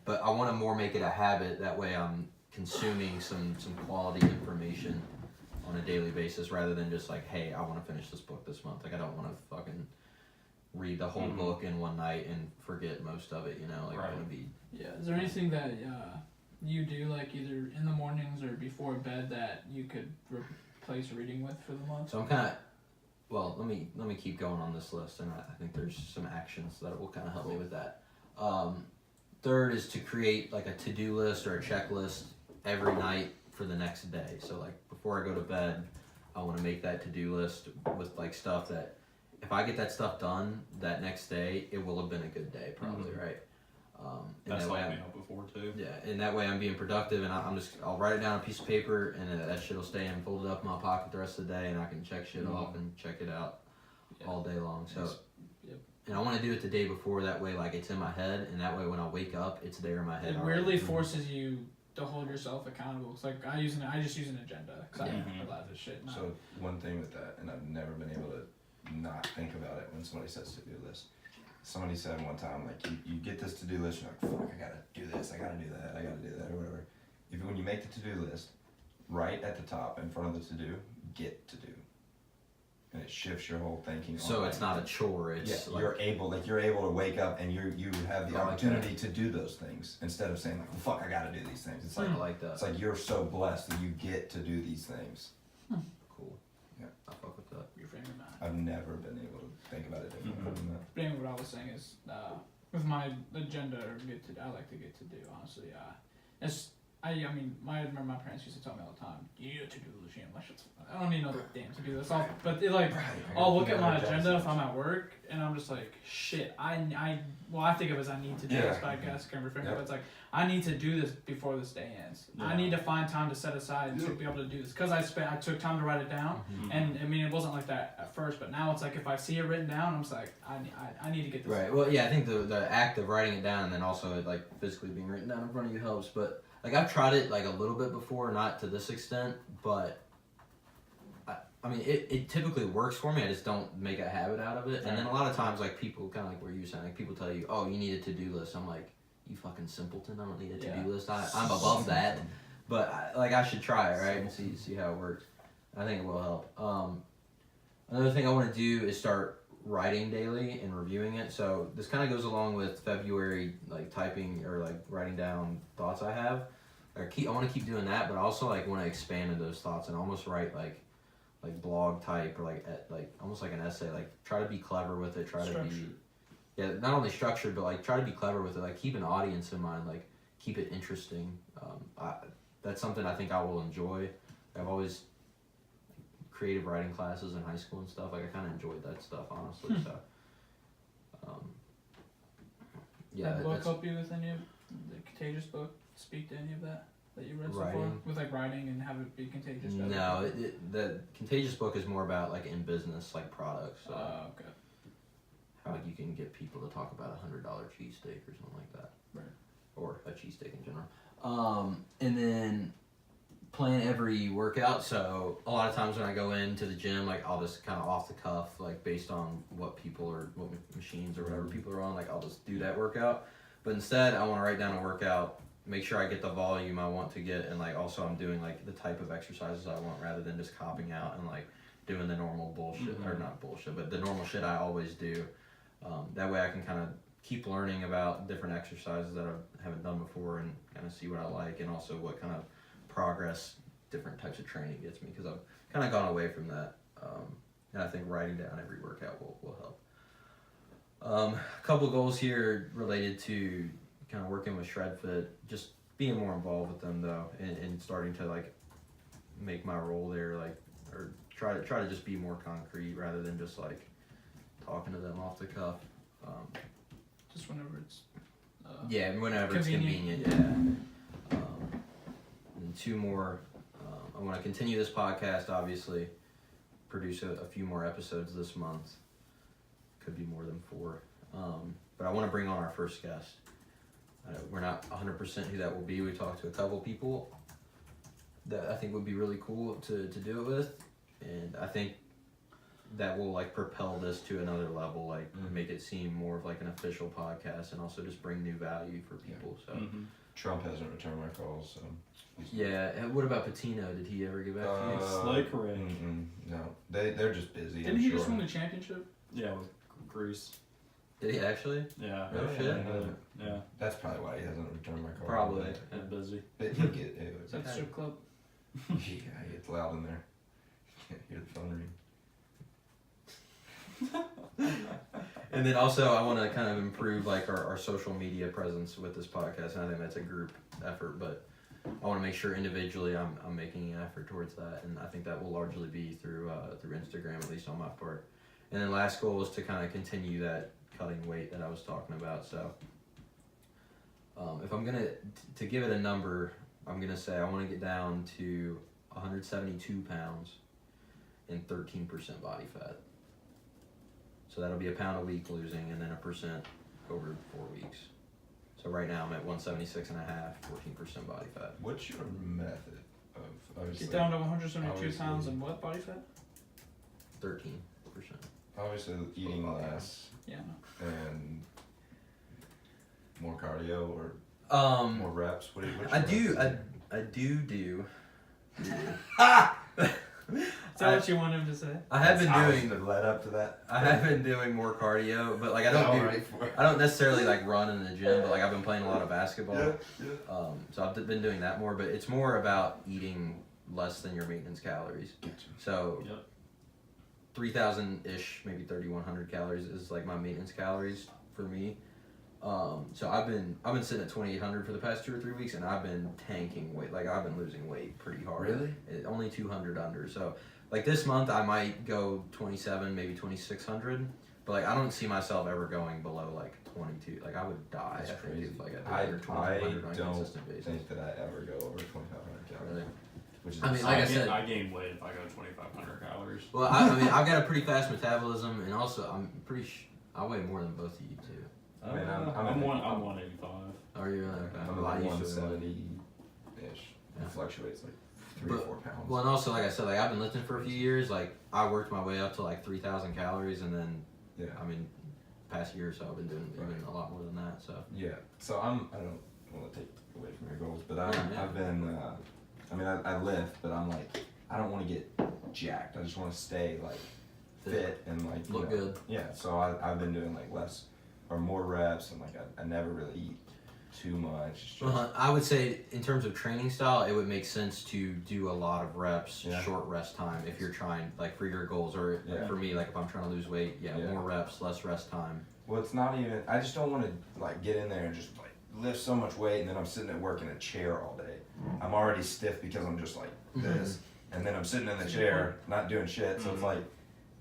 But I want to more make it a habit. That way, I'm consuming some quality information on a daily basis, rather than just like, hey, I want to finish this book this month. Like, I don't want to fucking read the whole book in one night and forget most of it. You know, like I want to be. Yeah. Is there anything that you do like either in the mornings or before bed that you could replace reading with for the month? So I'm kind of. Well, let me keep going on this list, and I think there's some actions that will kind of help me with that. Third is to create like a to-do list or a checklist every night for the next day. So like before I go to bed, I want to make that to-do list with like stuff that if I get that stuff done that next day, it will have been a good day probably, right? And That's that way helped I'm- me out before too. yeah, and that way I'm being productive, and I'll write it down on a piece of paper, and that shit'll stay in folded up in my pocket the rest of the day, and I can check shit off and check it out all day long. So, Yep. and I want to do it the day before. That way, like it's in my head, and that way when I wake up, it's there in my head. It already. weirdly forces you to hold yourself accountable. It's like I just use an agenda because I Yeah. don't realize this shit. So one thing with that, and I've never been able to not think about it when somebody says to-do list. Somebody said one time, like, you get this to-do list, you're like, fuck, I gotta do this, I gotta do that, I gotta do that, or whatever. When you make the to-do list, right at the top in front of the to-do, get to do. And it shifts your whole thinking. So on it's that. not a chore. It's Yeah, like, you're able to wake up and you have the I like opportunity to do those things instead of saying like, well, fuck, I gotta do these things. It's like, I like that. it's like you're so blessed that you get to do these things. Cool. Yeah. I fuck with that. You're framing that. I've never been able to think about it differently than that. Framing what I was saying is with my agenda or I like to get to do honestly. I mean, I remember my parents used to tell me all the time, you need to do the gym. Like, I don't need no damn to do this. But it, like, I'll look at my agenda if I'm at work, and I'm just like, shit, I think of it as I need to do this, but I guess I can reframe it. But it's like, I need to do this before this day ends. Yeah. I need to find time to set aside to be able to do this. Because I took time to write it down, and I mean, it wasn't like that at first, but now it's like, if I see it written down, I'm just like, I need to get this. Right. Well, yeah, I think the act of writing it down and then also like physically being written down in front of you helps. But like I've tried it like a little bit before, not to this extent, but I mean it typically works for me. I just don't make a habit out of it. And then a lot of times like people kind of like what you were saying, like people tell you, oh, you need a to-do list. I'm like, you fucking simpleton. I don't need a to-do list. I'm above that. But I should try it, right, and see how it works. I think it will help. Another thing I want to do is start writing daily and reviewing it. So this kind of goes along with February, like typing or like writing down thoughts I have. I want to keep doing that, but I also like want to expand into those thoughts and almost write like blog type or like almost like an essay. Like try to be clever with it. Try to be not only structured, but like try to be clever with it. Like keep an audience in mind. Like keep it interesting. That's something I think I will enjoy. I've always creative writing classes in high school and stuff. Like I kind of enjoyed that stuff, honestly. So, That book help you with any of the Contagious book? Speak to any of that you read so far? With like writing and have it be contagious? No, the Contagious book is more about like in business, like products. So okay. How you can get people to talk about $100 cheesesteak or something like that. Right. Or a cheesesteak in general. And then plan every workout. So a lot of times when I go into the gym, like I'll just kind of off the cuff, like based on what machines or whatever people are on, like I'll just do that workout. But instead I want to write down a workout, make sure I get the volume I want to get, and like also I'm doing like the type of exercises I want rather than just copping out and like doing the normal bullshit, or not bullshit, but the normal shit I always do. That way I can kind of keep learning about different exercises that I haven't done before and kind of see what I like, and also what kind of progress different types of training gets me, because I've kind of gone away from that. And I think writing down every workout will help. A couple goals here related to kind of working with ShredFit, just being more involved with them though, and starting to like make my role there, like, or try to just be more concrete rather than just like talking to them off the cuff. Just whenever it's whenever it's convenient. And two more. I want to continue this podcast, obviously. Produce a few more episodes this month. Could be more than 4. But I want to bring on our first guest. We're not 100% who that will be. We talked to a couple people that I think would be really cool to do it with. And I think that will like propel this to another level, like make it seem more of like an official podcast, and also just bring new value for people. So Trump hasn't returned my calls, so. Yeah, and what about Patino? Did he ever get back to you? Slay correct. No, they're just busy. Didn't he just win the championship? Yeah, with Greece. Did he actually? Yeah. Oh shit. Yeah. That's probably why he hasn't returned my call. Probably. And busy. But he'll get it. Is that the strip club? Yeah, it's loud in there. Can't hear the phone ring. And then also I want to kind of improve like our social media presence with this podcast, and I think that's a group effort, but I want to make sure individually I'm making an effort towards that, and I think that will largely be through Instagram, at least on my part. And then last goal is to kind of continue that cutting weight that I was talking about. So if I'm gonna to give it a number, I'm gonna say I want to get down to 172 pounds and 13% body fat. So that'll be a pound a week losing, and then 1% over 4 weeks. So right now I'm at 176 and a half, 14% body fat. What's your method of obviously? Get down to 172 pounds and what body fat? 13%. Obviously eating less Yeah, no. and more cardio or more reps. What's your I do. method? I do. Is that what you want him to say? I have been doing. That led up to that. I have been doing more cardio, but like I don't necessarily like run in the gym, but like I've been playing a lot of basketball. Yeah. So I've been doing that more, but it's more about eating less than your maintenance calories. So 3,000-ish, maybe 3,100 calories is like my maintenance calories for me. So I've been sitting at 2,800 for the past 2 or 3 weeks, and I've been tanking weight. Like I've been losing weight pretty hard. Really? Only 200 under. So like this month I might go 27, maybe 2,600. But like I don't see myself ever going below like 22. Like I would die. That's I think, crazy. if like I I did 2,500 on a don't consistent basis. think that I ever go over 2,500 calories. Really? Which is I mean, like I said- I gain weight if I go 2,500 calories. Well, I mean I've got a pretty fast metabolism, and also I'm pretty. I weigh more than both of you too. I mean, I'm 185. Are you really? Okay. I'm Well, I like used to weigh- 170-ish. Yeah. It fluctuates like 3 or 4 pounds. Well, and also, like I said, like I've been lifting for a few years. Like I worked my way up to like 3,000 calories, and then yeah. I mean, past year or so, I've been doing even a lot more than that. So Yeah. So I don't want to take away from your goals, but Yeah. I've been. I mean, I lift, but I'm like, I don't want to get jacked. I just want to stay like fit and like look you know, good. Yeah. So I've been doing like less or more reps, and like I never really eat too much. It's just, I would say in terms of training style, it would make sense to do a lot of reps, Yeah. short rest time if you're trying like for your goals, or Yeah. for me, like if I'm trying to lose weight, yeah, Yeah. more reps, less rest time. Well, it's not even. I just don't want to like get in there and just like lift so much weight, and then I'm sitting at work in a chair all day. I'm already stiff because I'm just like this, and then I'm sitting in the chair not doing shit. So it's like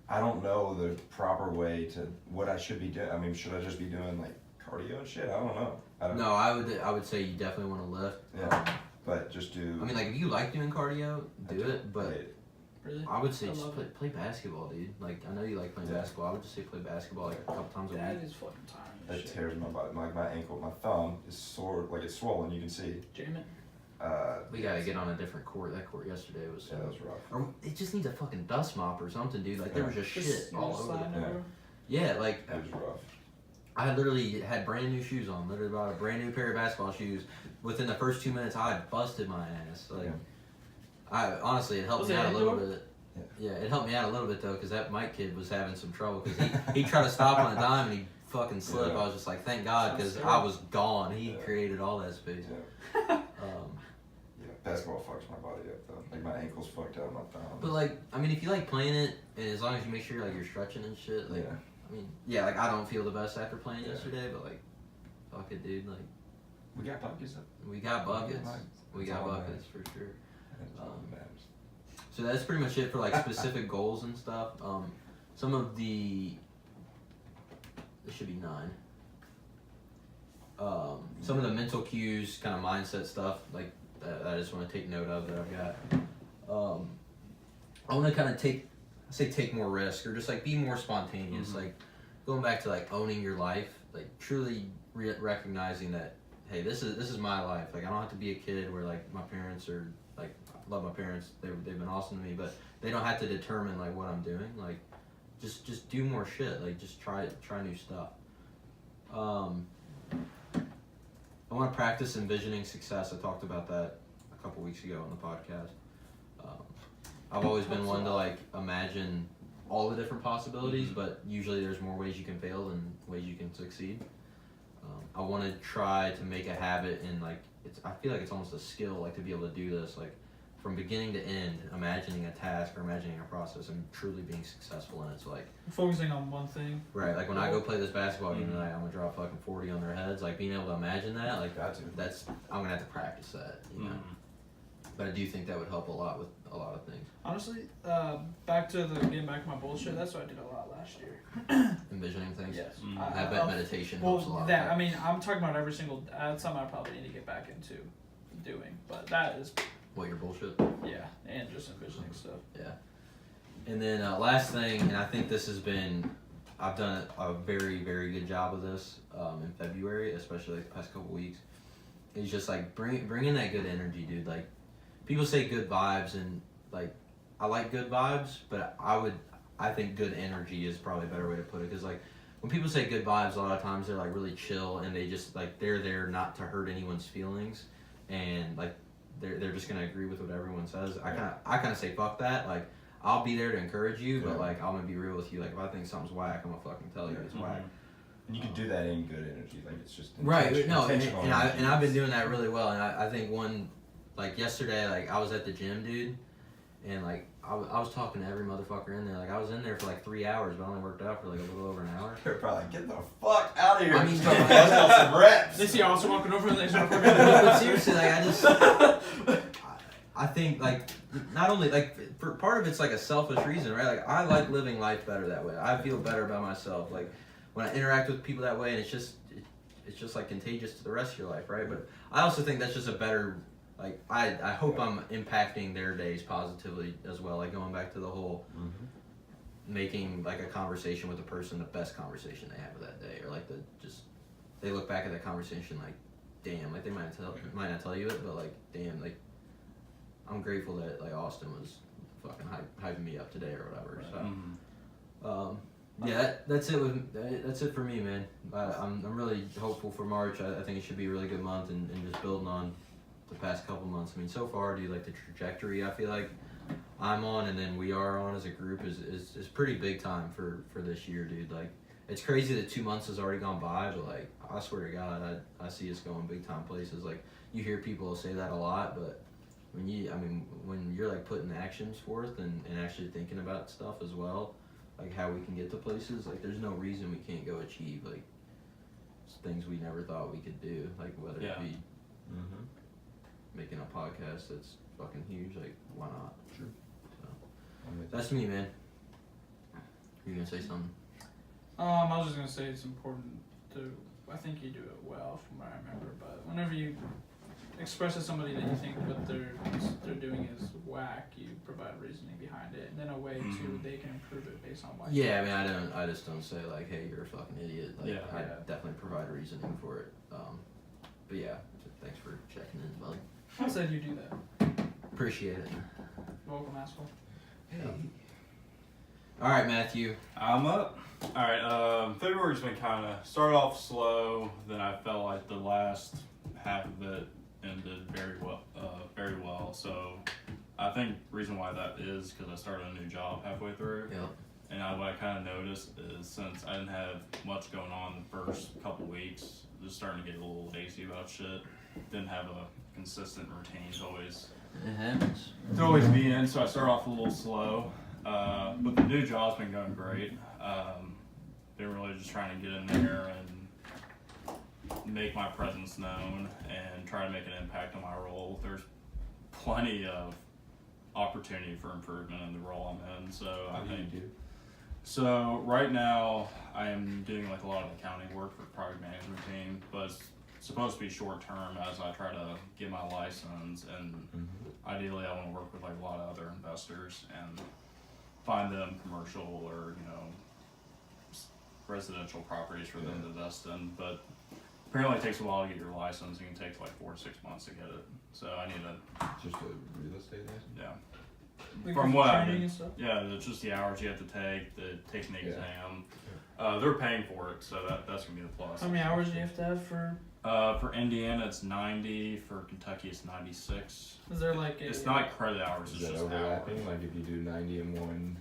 I don't know the proper way to what I should be doing. I mean, should I just be doing like cardio and shit? I don't know. I don't. No, I would say you definitely want to lift. Yeah. But just do. I mean, like if you like doing cardio, do it. But Like, Really? I would say I just love play basketball, dude. Like I know you like playing Yeah. basketball. I would just say play basketball like a couple times a That week. is fucking tiring. as it shit. tears my body. Like my ankle, my thumb is sore. Like it's swollen. You can see. Jamin. We gotta get on a different court. That court yesterday was. Yeah, that was rough. Or it just needs a fucking dust mop or something, dude. Like there was just shit all over. sliding Yeah. over. Yeah, like It was rough. I literally had brand new shoes on. Literally bought a brand new pair of basketball shoes. Within the first 2 minutes, I had busted my ass. Like, Yeah. I honestly, it helped Was me it out a little indoor? bit. Yeah, it helped me out a little bit though, because that Mike kid was having some trouble. Because he tried to stop on a dime and he fucking slipped. Yeah. I was just like, thank God, Sounds because scary. I was gone. He Yeah. created all that space. Yeah. Um, Yeah. Basketball fucks my body up though. Like my ankles fucked up. My thumb. but like, I mean, if you like playing it, and as long as you make sure like you're stretching and shit, like, Yeah. I mean, yeah, like I don't feel the best after playing Yeah. yesterday, but like, fuck it, dude. Like, We got buckets up. we got buckets. We That's got all that buckets for sure. That's all that matters. So that's pretty much it for like specific goals and stuff. Some of the this should be 9. Some of the mental cues, kind of mindset stuff, like that I just want to take note of that I've got. I want to kind of take more risk, or just like be more spontaneous. Mhm. Like going back to like owning your life, like truly recognizing that, hey, this is my life. Like I don't have to be a kid where like my parents are like, I love my parents, they've been awesome to me, but they don't have to determine like what I'm doing. Like just do more shit. Like just try new stuff. I want to practice envisioning success. I talked about that a couple weeks ago on the podcast. I've always been one to like imagine all the different possibilities, but usually there's more ways you can fail than ways you can succeed. I want to try to make a habit in like I feel like it's almost a skill, like to be able to do this, like from beginning to end, imagining a task or imagining a process and truly being successful in it. So like Focusing on one thing. right, like when I go play this basketball game tonight, I'm gonna drop fucking 40 on their heads. Like being able to imagine that, like Got to. I'm gonna have to practice that, you know. But I do think that would help a lot with a lot of things. Honestly, getting back to my bullshit. That's what I did a lot last year. Envisioning things. Yes. Mm. I bet meditation helps a lot. Well, that I mean, I'm talking about every single. That's something I probably need to get back into doing. But that is, What, your bullshit? yeah, and just envisioning stuff. Yeah. And then last thing, and I think this has been, I've done a very, very good job of this in February, especially like the past couple weeks, is just like bring in that good energy, dude. Like people say good vibes, and like I like good vibes, but I think good energy is probably a better way to put it, because like when people say good vibes, a lot of times they're like really chill and they just like they're there not to hurt anyone's feelings, and like they're just gonna agree with what everyone says. I kind of say fuck that. Like I'll be there to encourage you, but like I'm gonna be real with you. Like if I think something's whack, I'm gonna fucking tell you it's whack. And you can do that in good energy. Like it's just Right. No, intentional and energy. I've been doing that really well. And I think one, like yesterday, like I was at the gym, dude, And like I was talking to every motherfucker in there. Like I was in there for like 3 hours, but I only worked out for like a little over an hour. They're probably like, get the fuck out of here. I I mean- start busting out some reps. They see you also walking over and they start But seriously, like I think like not only like for part of it's like a selfish reason, right? Like I like living life better that way. I feel better about myself. Like when I interact with people that way, and it's just like contagious to the rest of your life, right? But I also think that's just a better like I hope I'm impacting their days positively as well. Like going back to the whole making like a conversation with a person the best conversation they have that day, or like they look back at that conversation like, damn, like they might not tell you it, but like damn, like I'm grateful that like Austin was fucking hyping me up today or whatever. So yeah, that's it for me, man. I'm really hopeful for March. I think it should be a really good month, and just building on the past couple months. I mean, so far, dude, like the trajectory I feel like I'm on, and then we are on as a group is pretty big time for this year, dude. Like it's crazy that 2 months has already gone by, but like I swear to God, I see us going big time places. Like you hear people say that a lot, but when you're like putting actions forth and actually thinking about stuff as well, like how we can get to places, like there's no reason we can't go achieve like things we never thought we could do, like whether it be making a podcast that's fucking huge, like why not? Sure. So, that's me, man. You gonna say something? I was just gonna say it's important to. I think you do it well, from what I remember. But whenever you express to somebody that you think what they're doing is whack, you provide reasoning behind it, and then a way to they can improve it based on why. Yeah, I mean, I just don't say like, hey, you're a fucking idiot. Like, Yeah. I definitely provide reasoning for it. But yeah, thanks for checking in, bud. I said you do that. Appreciate it. Welcome, asshole. Hey. All right, Matthew. I'm up. Alright, February's been kind of, started off slow, then I felt like the last half of it ended very well, so I think the reason why that is because I started a new job halfway through, Yep. and what I kind of noticed is since I didn't have much going on the first couple weeks, just starting to get a little lazy about shit, didn't have a consistent routine It happens. to always be in, so I started off a little slow. But the new job's been going great. Been really just trying to get in there and make my presence known and try to make an impact on my role. There's plenty of opportunity for improvement in the role I'm in, so I think. So right now I am doing like a lot of accounting work for the project management team, but it's supposed to be short term as I try to get my license, and ideally I want to work with like a lot of other investors and find them commercial or residential properties for them to invest in. But apparently it takes a while to get your license. It can take like 4 to 6 months to get it. So I need to Just a real estate license? Like From with what I've training been, and stuff? it's just the hours you have to take, taking the exam. They're paying for it, so that's gonna be the plus. How many hours do you have to have for? For Indiana it's 90. For Kentucky it's 96. Is there like a? It's not credit hours. Is It's that just overlapping? hours. Like if you do 90 in one?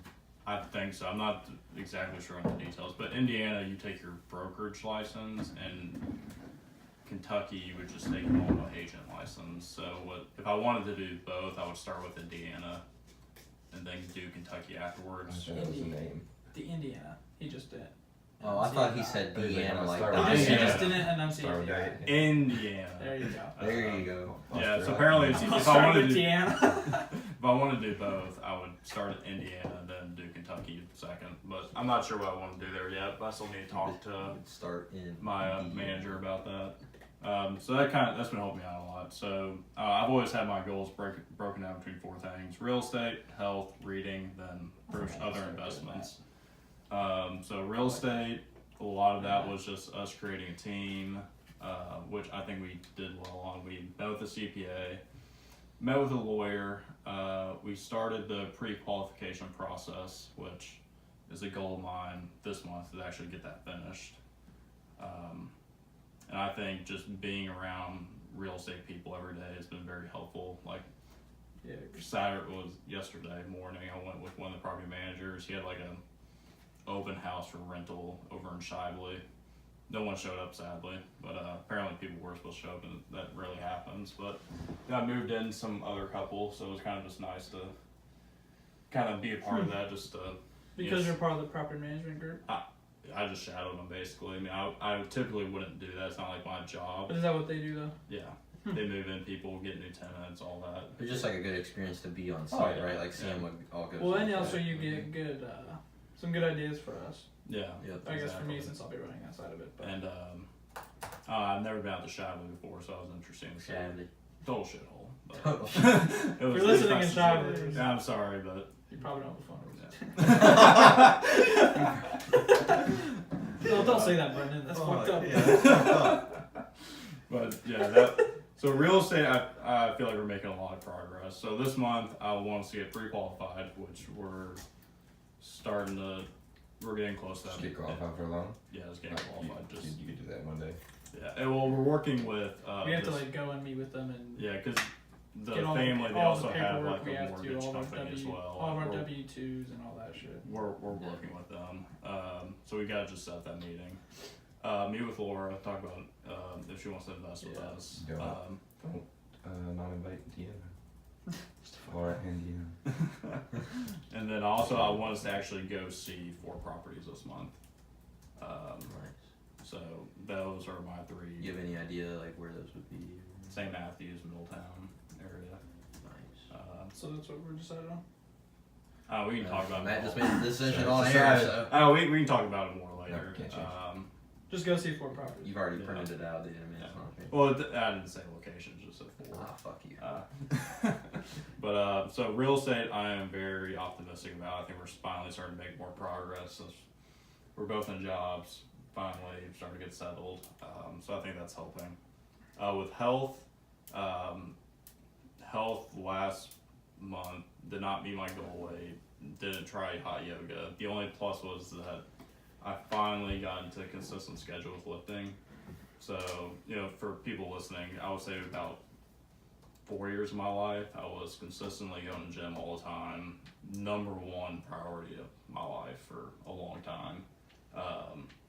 I think so. I'm not exactly sure on the details, but Indiana you take your brokerage license, and Kentucky you would just take a normal agent license. So if I wanted to do both, I would start with Indiana, and then do Kentucky I afterwards. thought that was the name. The Indiana. He just did. Oh, I thought he said He's like, Deanna I'm like sorry. that. He Yeah. just didn't enunciate Start with it. that. Indiana. There you go. There you go. Yeah. So apparently, if I'll I start wanted with to, Deanna. if I wanted to do both, I would start at Indiana and then do Kentucky second. But I'm not sure what I want to do there yet. But I still need to talk to Start in my manager about that. So that's been helping me out a lot. So I've always had my goals broken down between 4 things: real estate, health, reading, then other investments. So real estate, a lot of that was just us creating a team, which I think we did well on. We met with a CPA, met with a lawyer. We started the pre-qualification process, which is a goal of mine this month to actually get that finished. And I think just being around real estate people every day has been very helpful. Like Saturday was yesterday morning, I went with one of the property managers. He had like a open house for rental over in Shively. No one showed up, sadly, but apparently people were supposed to show up, and that rarely happens. But I moved in some other couple, so it was kind of just nice to kind of be a part of that. Just to, Because yes. you're part of the property management group. I just shadowed them basically. I mean, I typically wouldn't do that. It's not like my job. But is that what they do though? Yeah, they move in people, get new tenants, all that. It's just like a good experience to be on Oh, site, yeah. right? Like seeing what all goes. Well, on and also site. you get good, some good ideas for us. Yeah. Yep. I guess for me, Exactly. since I'll be running that side of it. But And I've never been out to Shively before, so I was interested in seeing Sadly. total shithole. But Total. it If was you're listening nice in to see. Shively, Yeah, I'm sorry, but you probably don't have a phone. yeah. No, don't say that, Brendan. That's fucked up. Yeah, that's fucked up. But yeah, so real estate, I feel like we're making a lot of progress. So this month, I want to get pre-qualified, which we're getting close to that. Just get qualified for a loan. Yeah, it's getting qualified. You Just could do that one day. yeah, and well, we're working with. We have to this- like go and meet with them and Yeah, because the get all family they all also the have paperwork like we a have to, mortgage all of our company as well. all of our We're- W-2s and all that shit. We're working with them, so we gotta just set that meeting. Meet with Laura, talk about if she wants to invest with Yeah. us. Don't. Not invite Deanna. Laura and Deanna. And then also I want us to actually go see 4 properties this month. Nice. So those are my 3. You have any idea like where those would be? St. Matthews, Middletown area. Nice. So that's what we're decided on. We can talk about Matt it just more. made the decision So on it's air, decided. so We can talk about it more later. No, can't change. Just go see 4 properties. you've already Yeah. printed it out. Dude. I mean, it's not fair. Well, I didn't say location, just said 4. Ah, fuck you. But so real estate, I am very optimistic about. I think we're finally starting to make more progress. Since we're both in jobs, finally starting to get settled. So I think that's helping. With health, health last month did not meet my goal weight. Didn't try hot yoga. The only plus was that I finally got into a consistent schedule with lifting. So, for people listening, I would say about 4 years of my life, I was consistently going to the gym all the time. Number 1 priority of my life for a long time.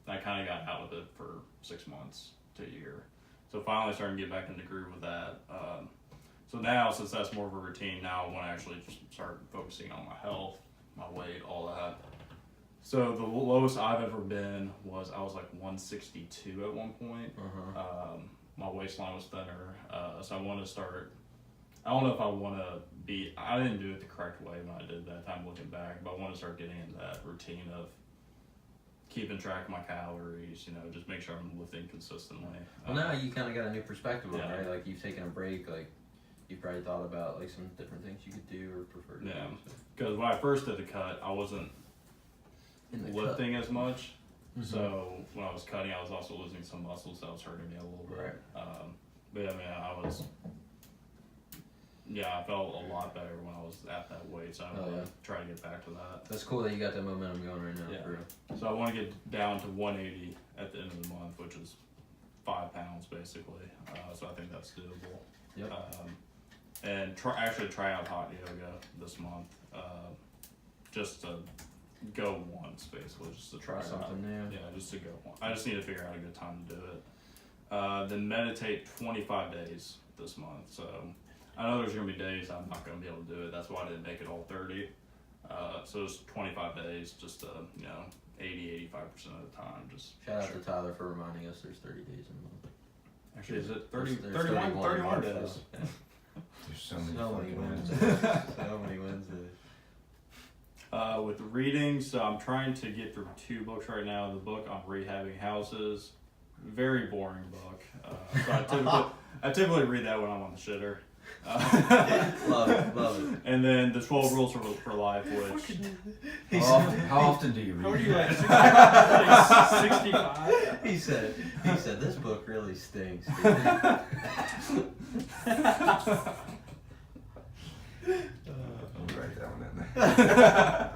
I kind of got out of it for 6 months to a year. So finally starting to get back into the groove with that. So now, since that's more of a routine, now I want to actually just start focusing on my health, my weight, all that. So the lowest I've ever been was I was like 162 at one point. My waistline was thinner, so I want to start. I don't know if I want to be. I didn't do it the correct way when I did that time looking back, but I want to start getting into that routine of keeping track of my calories. Just make sure I'm lifting consistently. Well, now you kind of got a new perspective on Yeah. it, right? Like you've taken a break. Like you probably thought about like some different things you could do or prefer to Yeah. do. So. Because when I first did the cut, I wasn't In the lifting as much. Mhm. So when I was cutting, I was also losing some muscles that was hurting me a little bit. Right. But yeah, I felt a lot better when I was at that weight. So I'm Oh, gonna yeah. try to get back to that. That's cool that you got that momentum going right now. Yeah. For real. So I want to get down to 180 at the end of the month, which is 5 pounds basically. So I think that's doable. Yep. And try out hot yoga this month, just to go once basically, just to try Try it out. something new. Yeah, just to go. I just need to figure out a good time to do it. Then meditate 25 days this month. So I know there's gonna be days I'm not gonna be able to do it. That's why I didn't make it all 30. So it's 25 days, just 80-85% of the time. Just Shout out to Tyler for reminding us there's 30 days in a month. actually, is it 30, There's 31 March, days? so, yeah. There's so many So many fucking Wednesdays. Wednesdays. So many Wednesdays. With reading, so I'm trying to get through 2 books right now. The book on rehabbing houses, very boring book. So I typically read that when I'm on the shitter. Love it, love it. And then the 12 Rules for Life, which How often do you How are read? you like 65? He said this book really stinks. dude." Let me write that one in there.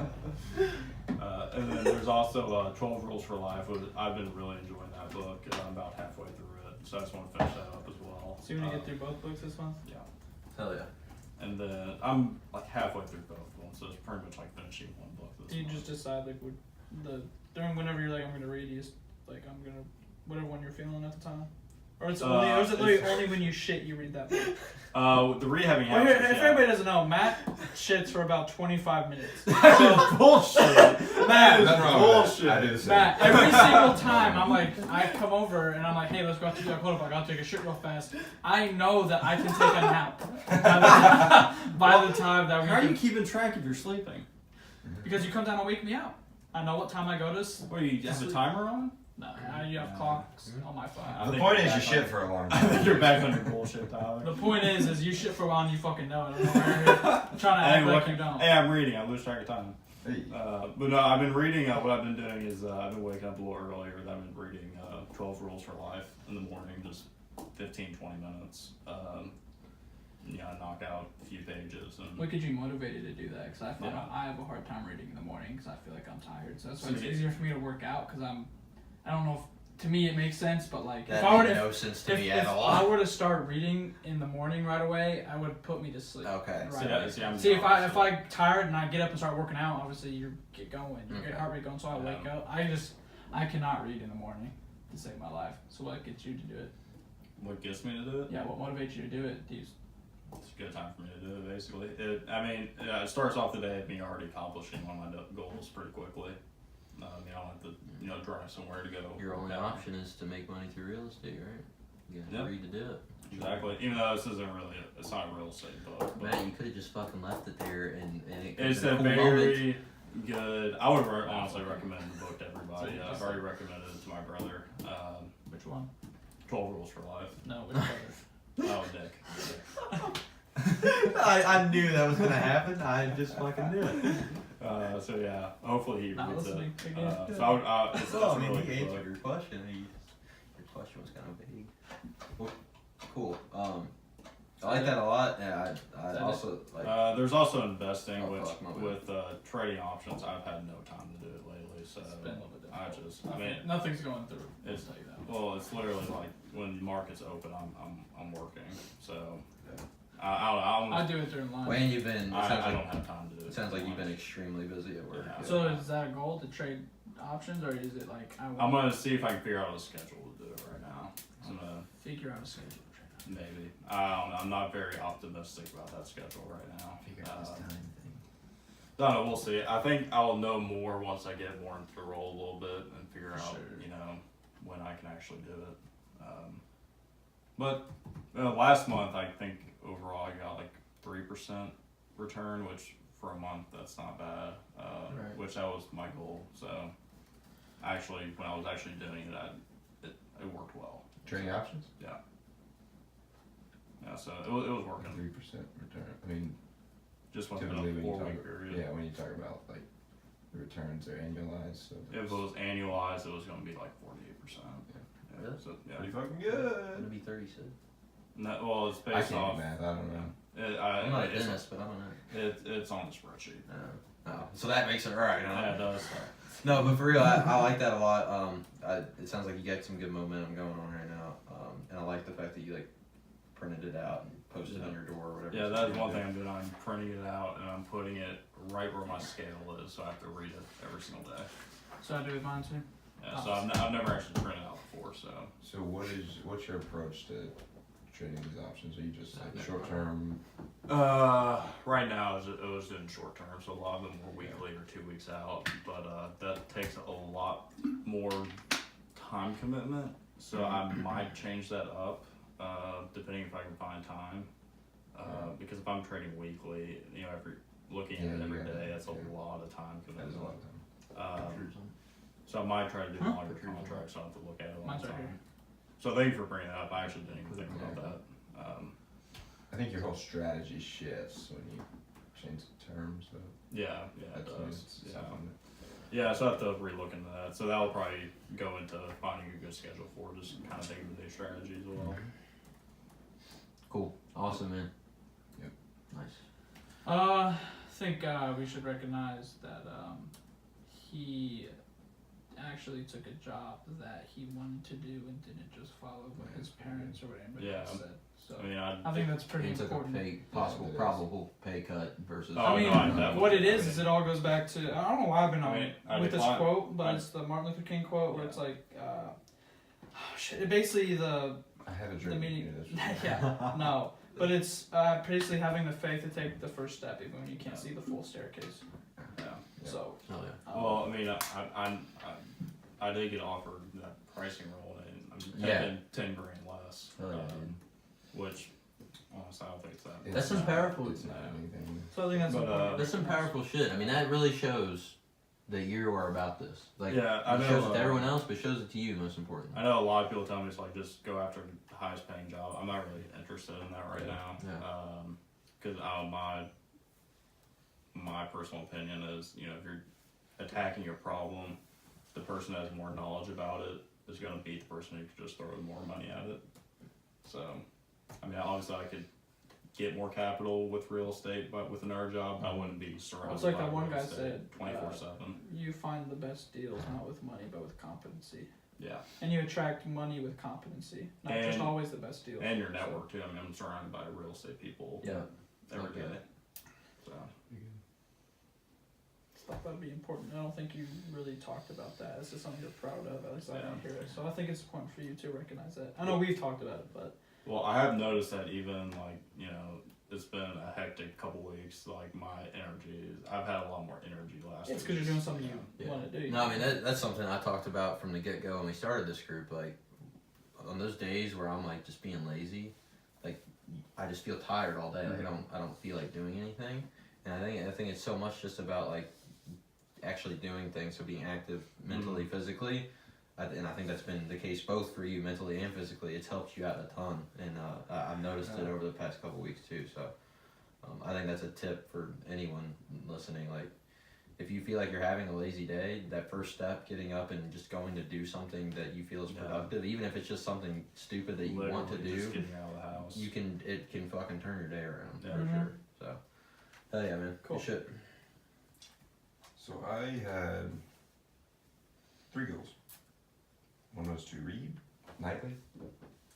and then there's also 12 Rules for Life. I've been really enjoying that book. I'm about halfway through it, so I just want to finish that up as well. So you're gonna get through both books this month? Yeah. Hell yeah. And then I'm like halfway through both of them, so it's pretty much like finishing one book this You month. just decide like during whenever you're like I'm gonna read, you just like I'm gonna whatever one you're feeling at the time, or it's literally it's- only when you shit you read that book. The rehabbing Well, houses. if Yeah. everybody doesn't know, Matt shits for about 25 minutes. That's bullshit. Matt, Nothing wrong with bullshit. that. I do the same. Matt, every single time I'm like, I come over and I'm like, hey, let's go out to the hold up, I gotta take a shit real fast. I know that I can take a nap by the time that we How are you can, keeping track if you're sleeping? because you come down and wake me up. I know what time I go to sleep. What, you have a timer on? No, you have clocks on my phone. I The think point you're is you back shit on- for a long I think time. you're back on your bullshit, Tyler. The point is you shit for a while and you fucking know it. I don't know why you're trying to act like you don't. Hey, I'm reading. I lose track of time. Hey, But no, I've been reading. What I've been doing is I've been waking up a little earlier. I've been reading 12 Rules for Life in the morning, just 15, 20 minutes. Knock out a few pages. And What could you motivated to do that? Because I feel Yeah. I have a hard time reading in the morning because I feel like I'm tired. So that's why So it's you- easier for me to work out because I don't know if, to me it makes sense, but like That if I were made to, no sense to if me I at all. were to start reading in the morning right away, I would put me to sleep. Okay. Right So, away. I'm See, if I'm tired and I get up and start working out, obviously you get going, you get Okay. heart rate going. So I wake Yeah. up. I cannot read in the morning to save my life. So what gets you to do it? What gets me to do it? Yeah, what motivates you to do it? Do you, It's a good time for me to do it, basically. It starts off the day with me already accomplishing one of my goals pretty quickly. I don't have to, drive somewhere to go. Your work only out. option is to make money through real estate, right? You gotta Yep. read to do it. Exactly. Even though this isn't really, it's not a real estate book. But Man, you could have just fucking left it there and it could it's have a been a cool moment. very good. I would honestly recommend the book to everybody. So I've just already recommended it to my brother. which one? 12 Rules for Life. No, which brother? Oh, Nick. I knew that was gonna happen. I just fucking knew it. So yeah, hopefully he Not reads it. listening again. So I would, it's Well, a really good book. your question. Your question was kind of vague. Well, cool. I like that a lot. Yeah, I that also like. There's also investing, Oh, which fuck, my bad. with trading options, I've had no time to do it lately. So It's been a little bit difficult. I mean, Nothing's going through. I'll it's- tell you that. well, it's literally like when the market's open, I'm working. So I I do it during lunch. Wayne, you've been. It sounds I like, don't have time to do it. it sounds like you've been extremely busy at work. Yeah. So is that a goal to trade options, or is it like I want I'm gonna see if I can figure out a schedule to do it right now. I'm gonna figure out a schedule to trade? maybe. I don't know. I'm not very optimistic about that schedule right now. Figure out this time thing. I don't know. We'll see. I think I'll know more once I get more into the role a little bit and figure out, Sure. when I can actually do it. But last month, I think overall I got like 3% return, which for a month that's not bad. Right. Which that was my goal. So actually, when I was actually doing it, it worked well. trading options? Yeah. So it was working. 3% return. I mean, Just within typically a when you 4 week talk, period. yeah, when you talk about like the returns are annualized, so If it was annualized, it was going to be like 48%. Yeah. Really? So, yeah. pretty fucking It'll good. be 36. No, well, it's I based can't off. do math. I don't know. I'm not a dentist, but I don't know. It's on the spreadsheet. Oh, so that makes it right, huh? Yeah, it does. No, but for real, I like that a lot. It sounds like you got some good momentum going on right now, and I like the fact that you like printed it out and posted it on your door or whatever. Yeah, that's one thing I'm doing. I'm printing it out and I'm putting it right where my scale is, so I have to read it every single day. So I do with mine too. Yeah, so I've never actually printed out before, so. So what's your approach to trading these options? Are you just like Never short term? Right now it was doing short term, so a lot of them were weekly or 2 weeks out, but that takes a lot more time commitment. So I might change that up, depending if I can find time. Because if I'm trading weekly, looking at it Yeah, every you day, gotta- that's a yeah. lot of time That commitment. is a lot of time. So I might try to do Huh? longer contracts, so I don't have to look at it all Mine's the right time. here. So thank you for bringing that up. I actually didn't even think about Yeah. that. I think your whole strategy shifts when you change the terms. So Yeah, it that's does. Yeah. something Yeah, so I have to relook into that. So that'll probably go into finding a good schedule for just kind of thinking of new strategies as well. Cool. Awesome, man. Yep. Nice. I think we should recognize that he actually took a job that he wanted to do and didn't just follow what his parents or what anybody Yeah. else said. So I mean, I think that's pretty He took a important. possible, Yeah, it is. probable pay cut versus. Oh, I mean, no, I definitely- what it is it all goes back to, I don't know why I've been I on mean, I with this decline- quote, but I- it's the Martin Luther King quote where Yeah. it's like, shit, basically the I had a the dream. meaning. Yeah, Yeah, no, But it's basically having the faith to take the first step even when you can't see the full staircase. Yeah. So. Oh yeah. Well, I mean, I did get offered that pricing role, and I'm Yeah. paying 10 grand less. Oh, yeah, dude. Which, honestly, I don't think it's that. It's That's some not- powerful- It's not anything. So I think that's But, important. That's some powerful shit. I mean, that really shows that you are about this. Like, Yeah, I it know, shows it to everyone else, but shows it to you, most important. I know a lot of people tell me it's like just go after the highest paying job. I'm not really interested in that right now. Yeah. Because my personal opinion is, you know, if you're attacking your problem, the person that has more knowledge about it is going to beat the person who could just throw more money at it. So, I mean, obviously I could get more capital with real estate, but with another job, I wouldn't be surrounded It's like by that one real guy estate said, 24/7. You find the best deals not with money but with competency, Yeah. and you attract money with competency, not just And- always the best deals. And your network too. I mean, I'm surrounded by real estate people Yeah. every Okay. day. So, I thought that'd be important. I don't think you really talked about that. This is something you're proud of. At least I didn't hear it. So I think it's important for you to recognize that. I know we've talked about it, but well, I have noticed that even like, you know, it's been a hectic couple weeks. Like my energy I've had a lot more energy last. it's 2 because you're weeks. doing something you Yeah. want to do. No, I mean that's something I talked about from the get go when we started this group. Like on those days where I'm like just being lazy, like I just feel tired all day. Like I don't feel like doing anything. And I think it's so much just about like actually doing things. So being active mentally, physically. And I think that's been the case both for you mentally and physically. It's helped you out a ton, and I've noticed it over the past couple weeks too. So I think that's a tip for anyone listening. Like, if you feel like you're having a lazy day, that first step, getting up and just going to do something that you feel is Yeah. productive, even if it's just something stupid that you want to Literally just do, getting out of the house. it can fucking turn your day around Yeah. for Mhm. sure. So, hell yeah, man, Cool. good shit. So I had 3 goals. One was to read nightly.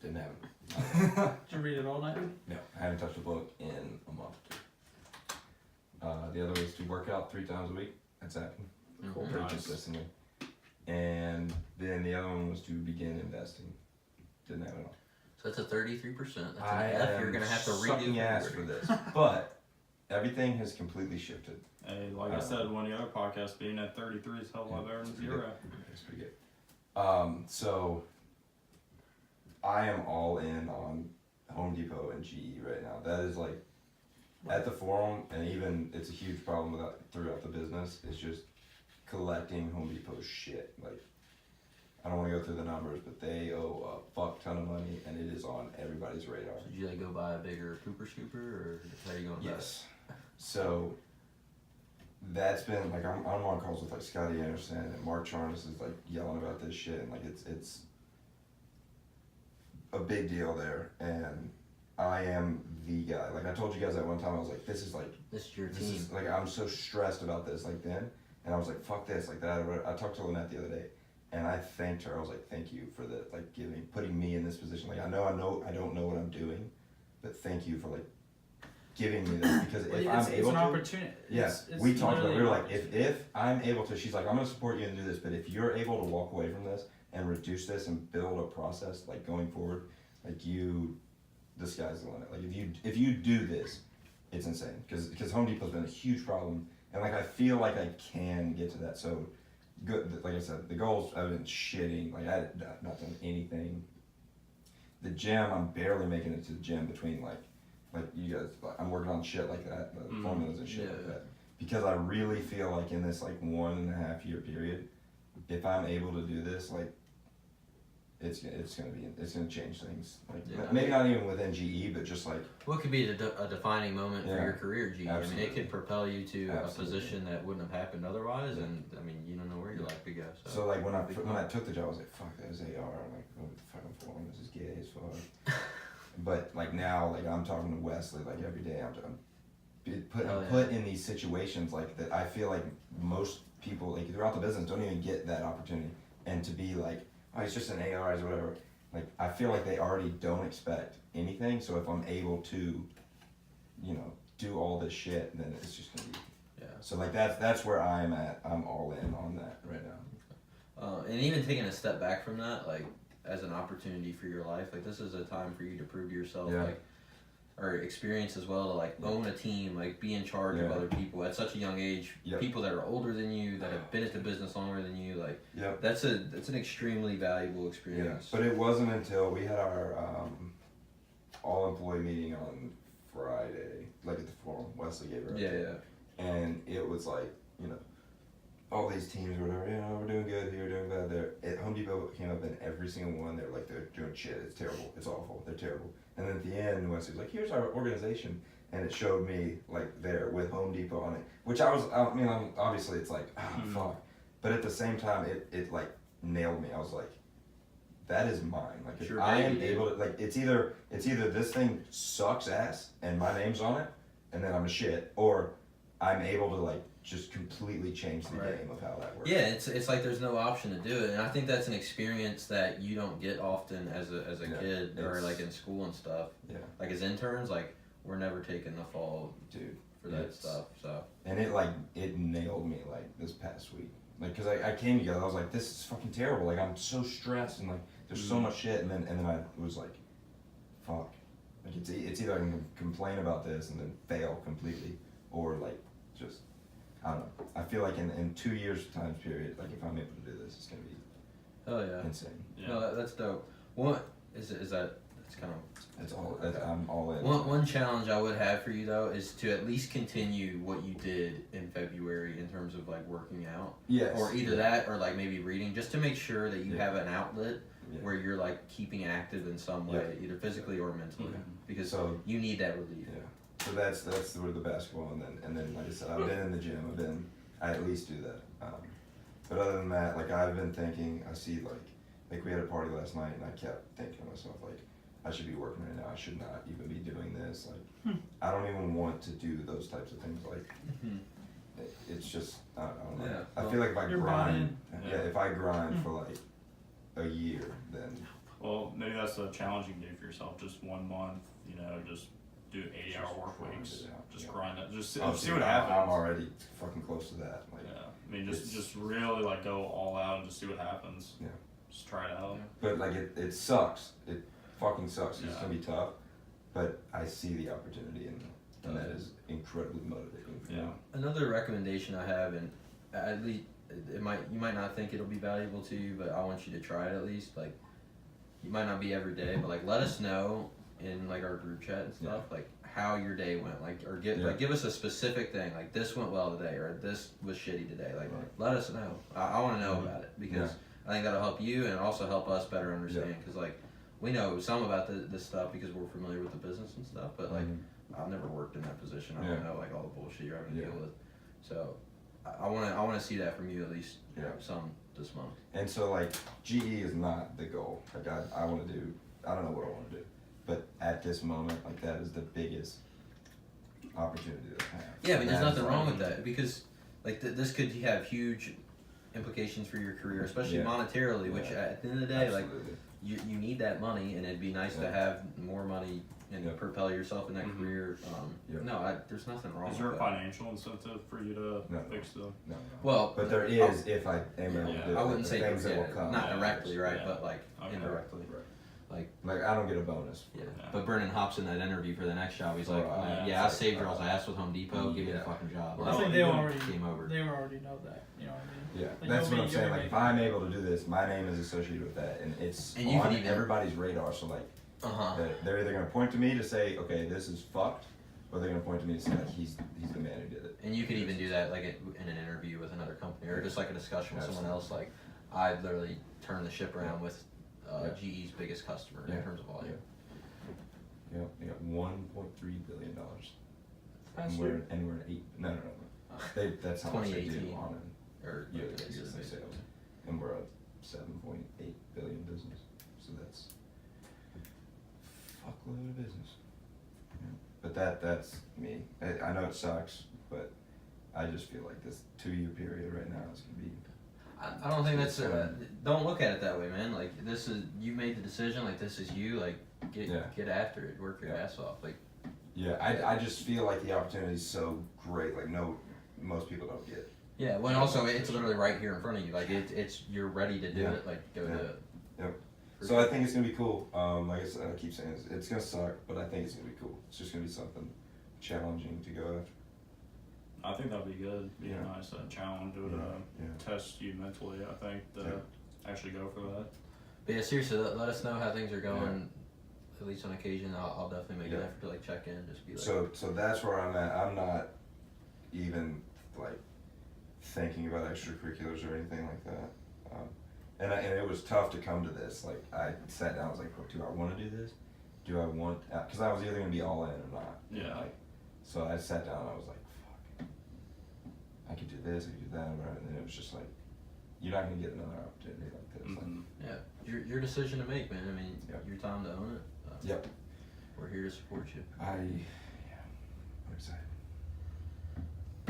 Didn't have it. Did you read it all night? No, I haven't touched a book in a month. The other was to work out 3 times a week. That's happened Mhm. pretty Nice. consistently. And then the other one was to begin investing. Didn't have it all. So that's a 33%. That's I an F am you're gonna have to redo. sucking ass for February. this, but everything has completely shifted. Hey, like I said, one of the other podcasts, being at 33 is a hell of a lot better than 0. It's pretty good. So I am all in on Home Depot and GE right now. That is like at the forum, and even it's a huge problem throughout the business. It's just collecting Home Depot's shit. Like, I don't want to go through the numbers, but they owe a fuck ton of money, and it is on everybody's radar. So did you like go buy a bigger pooper scooper, or how are you going about it? Yes. So that's been like I'm on calls with like Scotty Anderson and Mark Charnes is like yelling about this shit, and like it's a big deal there, and I am the guy. Like I told you guys at one time, I was like, this is Your this team. is like I'm so stressed about this like then, and I was like, fuck this like that. I talked to Lynette the other day, and I thanked her. I was like, thank you for the like putting me in this position. Like I don't know what I'm doing, but thank you for like giving me this, because if I'm it's able an to. opportunity. Yes, It's we talked about it. We were literally like, an if I'm able to, she's like, I'm gonna support you and do this, but if you're able to walk away from this and reduce this and build a process like going forward, like the sky's the limit. Like if you do this, it's insane. Because Home Depot's been a huge problem, and like I feel like I can get to that. So, good. Like I said, the goals I've been shitting. Like I had not done anything. The gym, I'm barely making it to the gym between like you guys. Like, I'm working on shit like that, the formulas and shit like that. Because I really feel like in this like 1.5 year period, if I'm able to do this, like it's gonna change things. Like Yeah. maybe not even within GE, but just like What could be a defining moment for Yeah, your career, G? I mean, absolutely. it could propel you to Absolutely. a position that wouldn't have happened otherwise, and I mean, you don't know where your life could go. so like when I took the job, I was like, fuck, that is AR. I'm like, what the fuck, I'm falling. This is gay as fuck. But like now, like I'm talking to Wesley like every day. I'm put in these situations like that. I feel like most people like throughout the business don't even get that opportunity, and to be like, oh, it's just an ARs or whatever. Like I feel like they already don't expect anything. So if I'm able to, do all this shit, then it's just gonna be. Yeah. So like that's where I'm at. I'm all in on that right now. And even taking a step back from that, like as an opportunity for your life, like this is a time for you to prove to yourself, Yeah. like or experience as well to like own a team, like be in charge of Yeah. other people at such a young age. Yep. People that are older than you, that have been at the business longer than you, like Yep. that's an extremely valuable Yeah, experience. but it wasn't until we had our all employee meeting on Friday, like at the forum, Wesley gave her. yeah. And it was like, you know, all these teams or whatever, you know, we're doing good here, doing bad there. At Home Depot came up in every single one. They're like, they're doing shit. It's terrible. It's awful. They're terrible. And then at the end, Wesley was like, here's our organization. And it showed me like there with Home Depot on it, which obviously it's like, fuck. But at the same time, it like nailed me. I was like, that is mine. Like if Sure, I baby, am dude. able to, like, it's either this thing sucks ass and my name's on it, and then I'm a shit, or I'm able to like just completely change the Right. game of how that works. Yeah, it's like there's no option to do it, and I think that's an experience that you don't get often as a Yeah, kid or it's- like in school and stuff. Yeah, Like as interns, like we're never taking the fall dude. for that It's- stuff. So And it nailed me like this past week. Like, cause I came together, I was like, this is fucking terrible. Like I'm so stressed and like there's so much shit. And then I was like, fuck. Like it's either I can complain about this and then fail completely, or like just I don't know. I feel like in 2 years time period, like if I'm able to do this, it's gonna be hell yeah, insane. Yeah. no, that's dope. What is it? Is that that's kind of That's all. I'm all in. one challenge I would have for you though is to at least continue what you did in February in terms of like working out, Yes. or either that or like maybe reading, just to make sure that you Yeah. have an outlet Yeah. where you're like keeping active in some way, either physically or mentally, Mhm. because So you need that relief. yeah. So that's where the basketball and then like I said, I've been in the gym. I at least do that. But other than that, like I've been thinking, I see like we had a party last night and I kept thinking to myself like I should be working right now. I should not even be doing this. Like I don't even want to do those types of things. Like Mhm. it's just I don't know. Yeah, I feel like if I You're grind, buying. yeah, if I grind for like a year, then Well, maybe that's a challenge you can do for yourself. Just 1 month, you know, just do 80-hour Just work grind weeks. it out, Just yeah. grind it. Just Oh, see dude, what happens. I'm already fucking close to that. Like, Yeah, I mean, It's- just really like go all out and just see what happens. Yeah. Just try it out. but like it sucks. It fucking sucks. It's Yeah. gonna be tough, but I see the opportunity and that is incredibly motivating for me. Yeah. Another recommendation I have, and at least you might not think it'll be valuable to you, but I want you to try it at least. Like, you might not be every day, but like let us know in like our group chat and stuff, like how your day went, like or give us a specific thing, like this went well today or this was shitty today. Like Right. let us know. I want to know Mhm. about it because I think that'll help you and also help us better understand because like we know some about this stuff because we're familiar with the business and stuff, but like Mhm. I've never worked in that position. I Yeah. don't know like all the bullshit you're having to Yeah. deal with. So I want to see that from you at least. Yeah. Some this month. And so like GE is not the goal. Like I want to do. I don't know what I want to do, but at this moment, like that is the biggest opportunity that I have. Yeah, I mean, there's That is nothing wrong like- with that because, like, this could have huge implications for your career, especially Yeah. monetarily. Which Yeah. at the end of the day, like, Absolutely. you need that money, and it'd be nice to Yeah. have more money and Yeah. propel yourself in that Mhm. career. Yeah. No, there's nothing wrong. Is there a with that. financial incentive for you to No. fix the? No. Well, But there is if I am able to Yeah. do it. I wouldn't the say things that will yeah, come. not Yeah. directly, right? Yeah. But like Okay. indirectly. Right. Like, Like I don't get a bonus. yeah. Yeah. But Brennan hops in that interview for the next job. He's like, Oh, yeah, I it's saved like, girls' ass with Home Depot. Give me the Yeah. fucking job. I Well, think they even already Game over. they already know that. You know what I mean? Yeah, Like, that's you'll what be- I'm saying. you'll Like be- if I'm able to do this, my name is associated with that, and it's And you on can even- everybody's radar. So like Uh-huh. they're either gonna point to me to say, okay, this is fucked, or they're gonna point to me to say like he's the man who did it. And you could even do that like in an interview with another company or just like a discussion with someone else. Absolutely. Like I literally turned the ship around with Yeah. GE's biggest customer Yeah. in terms of volume. Yeah, they got $1.3 billion. Past And year? we're an eight. No. That's how much they do 2018. on Or a yearly yeah, basis they sales, and we're a 7.8 billion business. So that's fuckload of business. Yeah. But that's me. I know it sucks, but I just feel like this 2-year period right now is gonna be. I don't think that's don't look at it that way, man. Like this is you made the decision. Like this is you. Like get after it. Work your Yeah. ass off. Like Yeah, I just feel like the opportunity is so great. Like most people don't get. yeah. Well, and also it's literally right here in front of you. Like it's you're ready to do Yeah. it. Like go Yeah. do it. Yep. So I think it's gonna be cool. Like I said, I keep saying it's gonna suck, but I think it's gonna be cool. It's just gonna be something challenging to go after. I think that'd be good. Be Yeah. a nice challenge. It would Yeah. test you mentally. I think to Yeah. actually go for that. But yeah, seriously, let us know how things are going. At least on occasion, I'll definitely make an Yeah. effort to like check in, just be like. So that's where I'm at. I'm not even like thinking about extracurriculars or anything like that. And it was tough to come to this. Like I sat down, I was like, do I want to do this? Do I want? Because I was either gonna be all in or not. Yeah. Like, so I sat down, and I was like, fuck. I could do this, I could do that, and then it was just like, you're not gonna get another opportunity like this. Like, Mm-hmm. Yeah, your decision to make, man. I mean, Yep. your time to own it. Yep. We're here to support you. I'm excited.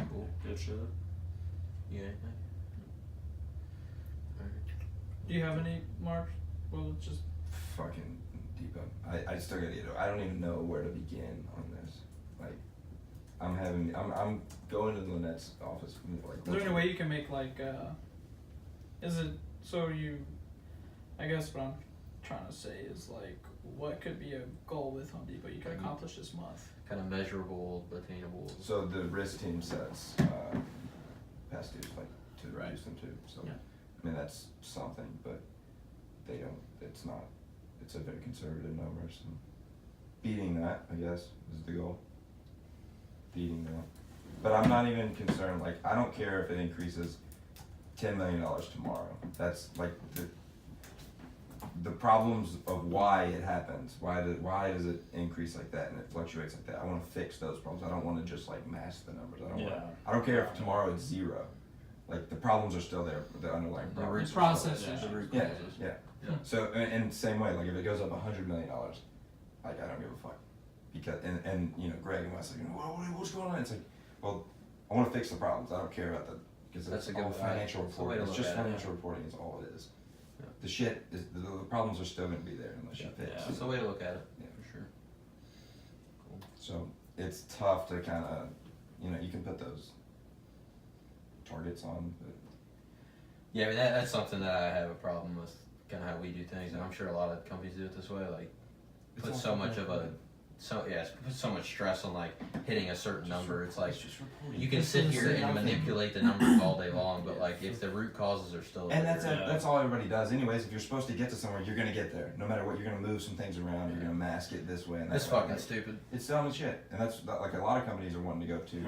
Cool. Good shit. You got anything? Alright. Do you have any, Mark? Well, just Fucking deep up. I still gotta get it. I don't even know where to begin on this. Like, I'm going to Lynette's office. Like, is there any way you can make like is it so you I guess what I'm trying to say is like what could be a goal with Home Depot you can accomplish this month? Kind of measurable, attainable. So the risk team sets past dues like to reduce them too. So Yeah. I mean that's something, but they don't. It's not. It's a very conservative number. So beating that, I guess, is the goal. Beating that, but I'm not even concerned. Like I don't care if it increases $10 million tomorrow. That's like the problems of why it happens. Why does it increase like that and it fluctuates like that? I want to fix those problems. I don't want to just like mask the numbers. I don't care if tomorrow it's zero. Like the problems are still there. The underlying The problems. root are still process there. is- The root Yeah, causes. yeah. Yeah. So and same way, like if it goes up $100 million, like I don't give a fuck. Because and you know Greg and Wesley, what's going on? It's like, well, I want to fix the problems. I don't care about the because That's it's a all good- financial that's the way reporting. to It's look just at it, financial reporting is all it is. Yeah. The shit is the problems are still going to be there unless you fix. That's the way to look at it. Yeah. For sure. Cool. So it's tough to kind of, you know, you can put those targets on, but Yeah, I mean that's something that I have a problem with. Kind of how we do things, and I'm sure a lot of companies do it this way. Like, it's put all so much fucking of a reporting. put so much stress on like hitting a certain number. It's like It's just reporting. you can It's sit the here same and thing. manipulate the numbers all day long, but like if the root causes are still And there, that's all everybody does, anyways. If you're supposed to get to somewhere, you're gonna get there. No matter what, you're gonna move some things around. You're gonna mask it this way and that that's way. fucking stupid. It's dumb as shit, and that's like a lot of companies are wanting to go to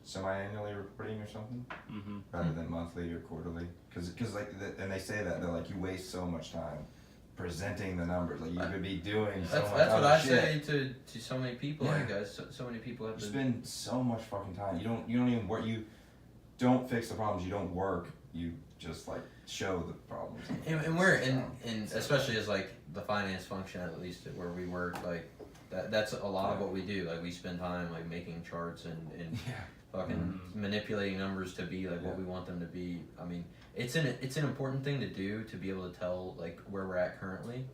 semi-annually reporting or something Mm-hmm. rather than monthly or quarterly. Because like and they say that they're like you waste so much time presenting the numbers. Like you could be doing so That's much what other I shit. say to so many people. Yeah. Like guys, so many people have You to. spend so much fucking time. You don't even work. You don't fix the problems. You don't work. You just like show the problems. And we're in especially as like the finance function, at least at where we work, like that's a lot of what we do. Like we spend time like making charts and Yeah. fucking manipulating numbers to be like what Yeah. we want them to be. I mean, it's an important thing to do to be able to tell like where we're at currently.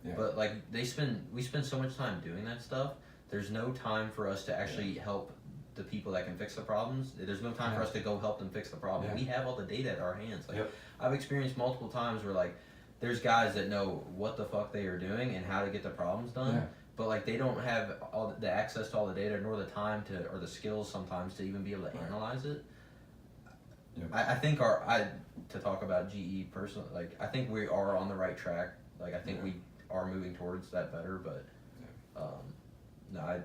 Yeah. But like we spend so much time doing that stuff. There's no time for us to actually help the people that can fix the problems. There's no time for us to go help them fix the problem. Yeah. We have all the data at our hands. Like Yep. I've experienced multiple times where like there's guys that know what the fuck they are doing and how to get the problems done. Yeah. But like they don't have all the access to all the data nor the time to or the skills sometimes to even be able to analyze it. Yep. I think to talk about GE personally, like I think we are on the right track. Like I think Yeah. we are moving towards that better, but no, I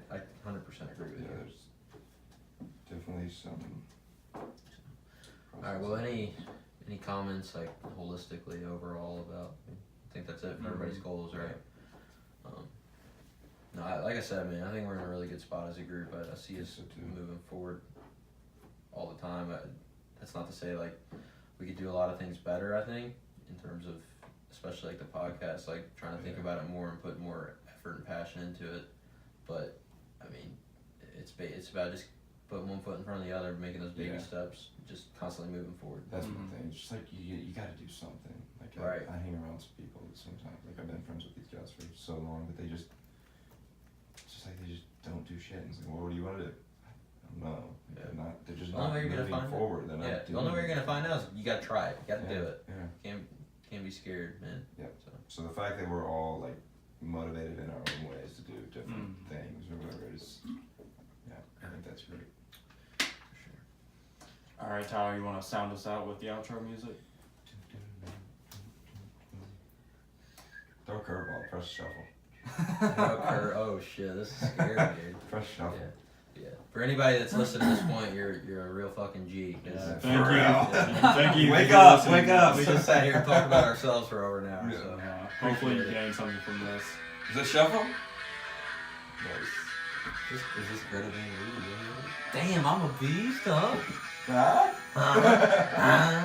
100% agree with Yeah, you. there's definitely some. All right. Well, any comments like holistically overall about? I think that's it for everybody's goals, right? No, like I said, man, I think we're in a really good spot as a group. I see us So too. moving forward all the time. That's not to say like we could do a lot of things better. I think in terms of especially like the podcast, like trying to think about it more and put more effort and passion into it. But I mean, it's about just putting one foot in front of the other, making those baby Yeah. steps, just constantly moving forward. That's Mhm. one thing. It's just like you got to do something. Like Right. I hang around some people sometimes. Like I've been friends with these guys for so long, but it's just like they just don't do shit. And it's like, well, what do you want to do? I don't know. Like, Yeah. they're just The only not way you're gonna moving find forward. They're not Yeah, the doing only way you're anything. gonna find out is you gotta try it. You gotta Yeah, do it. Yeah. Can't be scared, man. Yep. So So the fact that we're all like motivated in our own ways to do different things or whatever is, yeah, I think that's great. All right, Tyler, you want to sound us out with the outro music? Throw a curveball, press shuffle. Oh shit, this is scary, dude. Press shuffle. Yeah. For anybody that's listening to this point, you're a real fucking G. 'Cause Yeah. Thank you. Yeah. Thank you. Wake for up, listening. wake up. We just sat here and talked about ourselves for over an hour. Yeah. So. Hopefully you gained something from this. Is it shuffle? Is this better than you? Damn, I'm a beast, huh? Huh?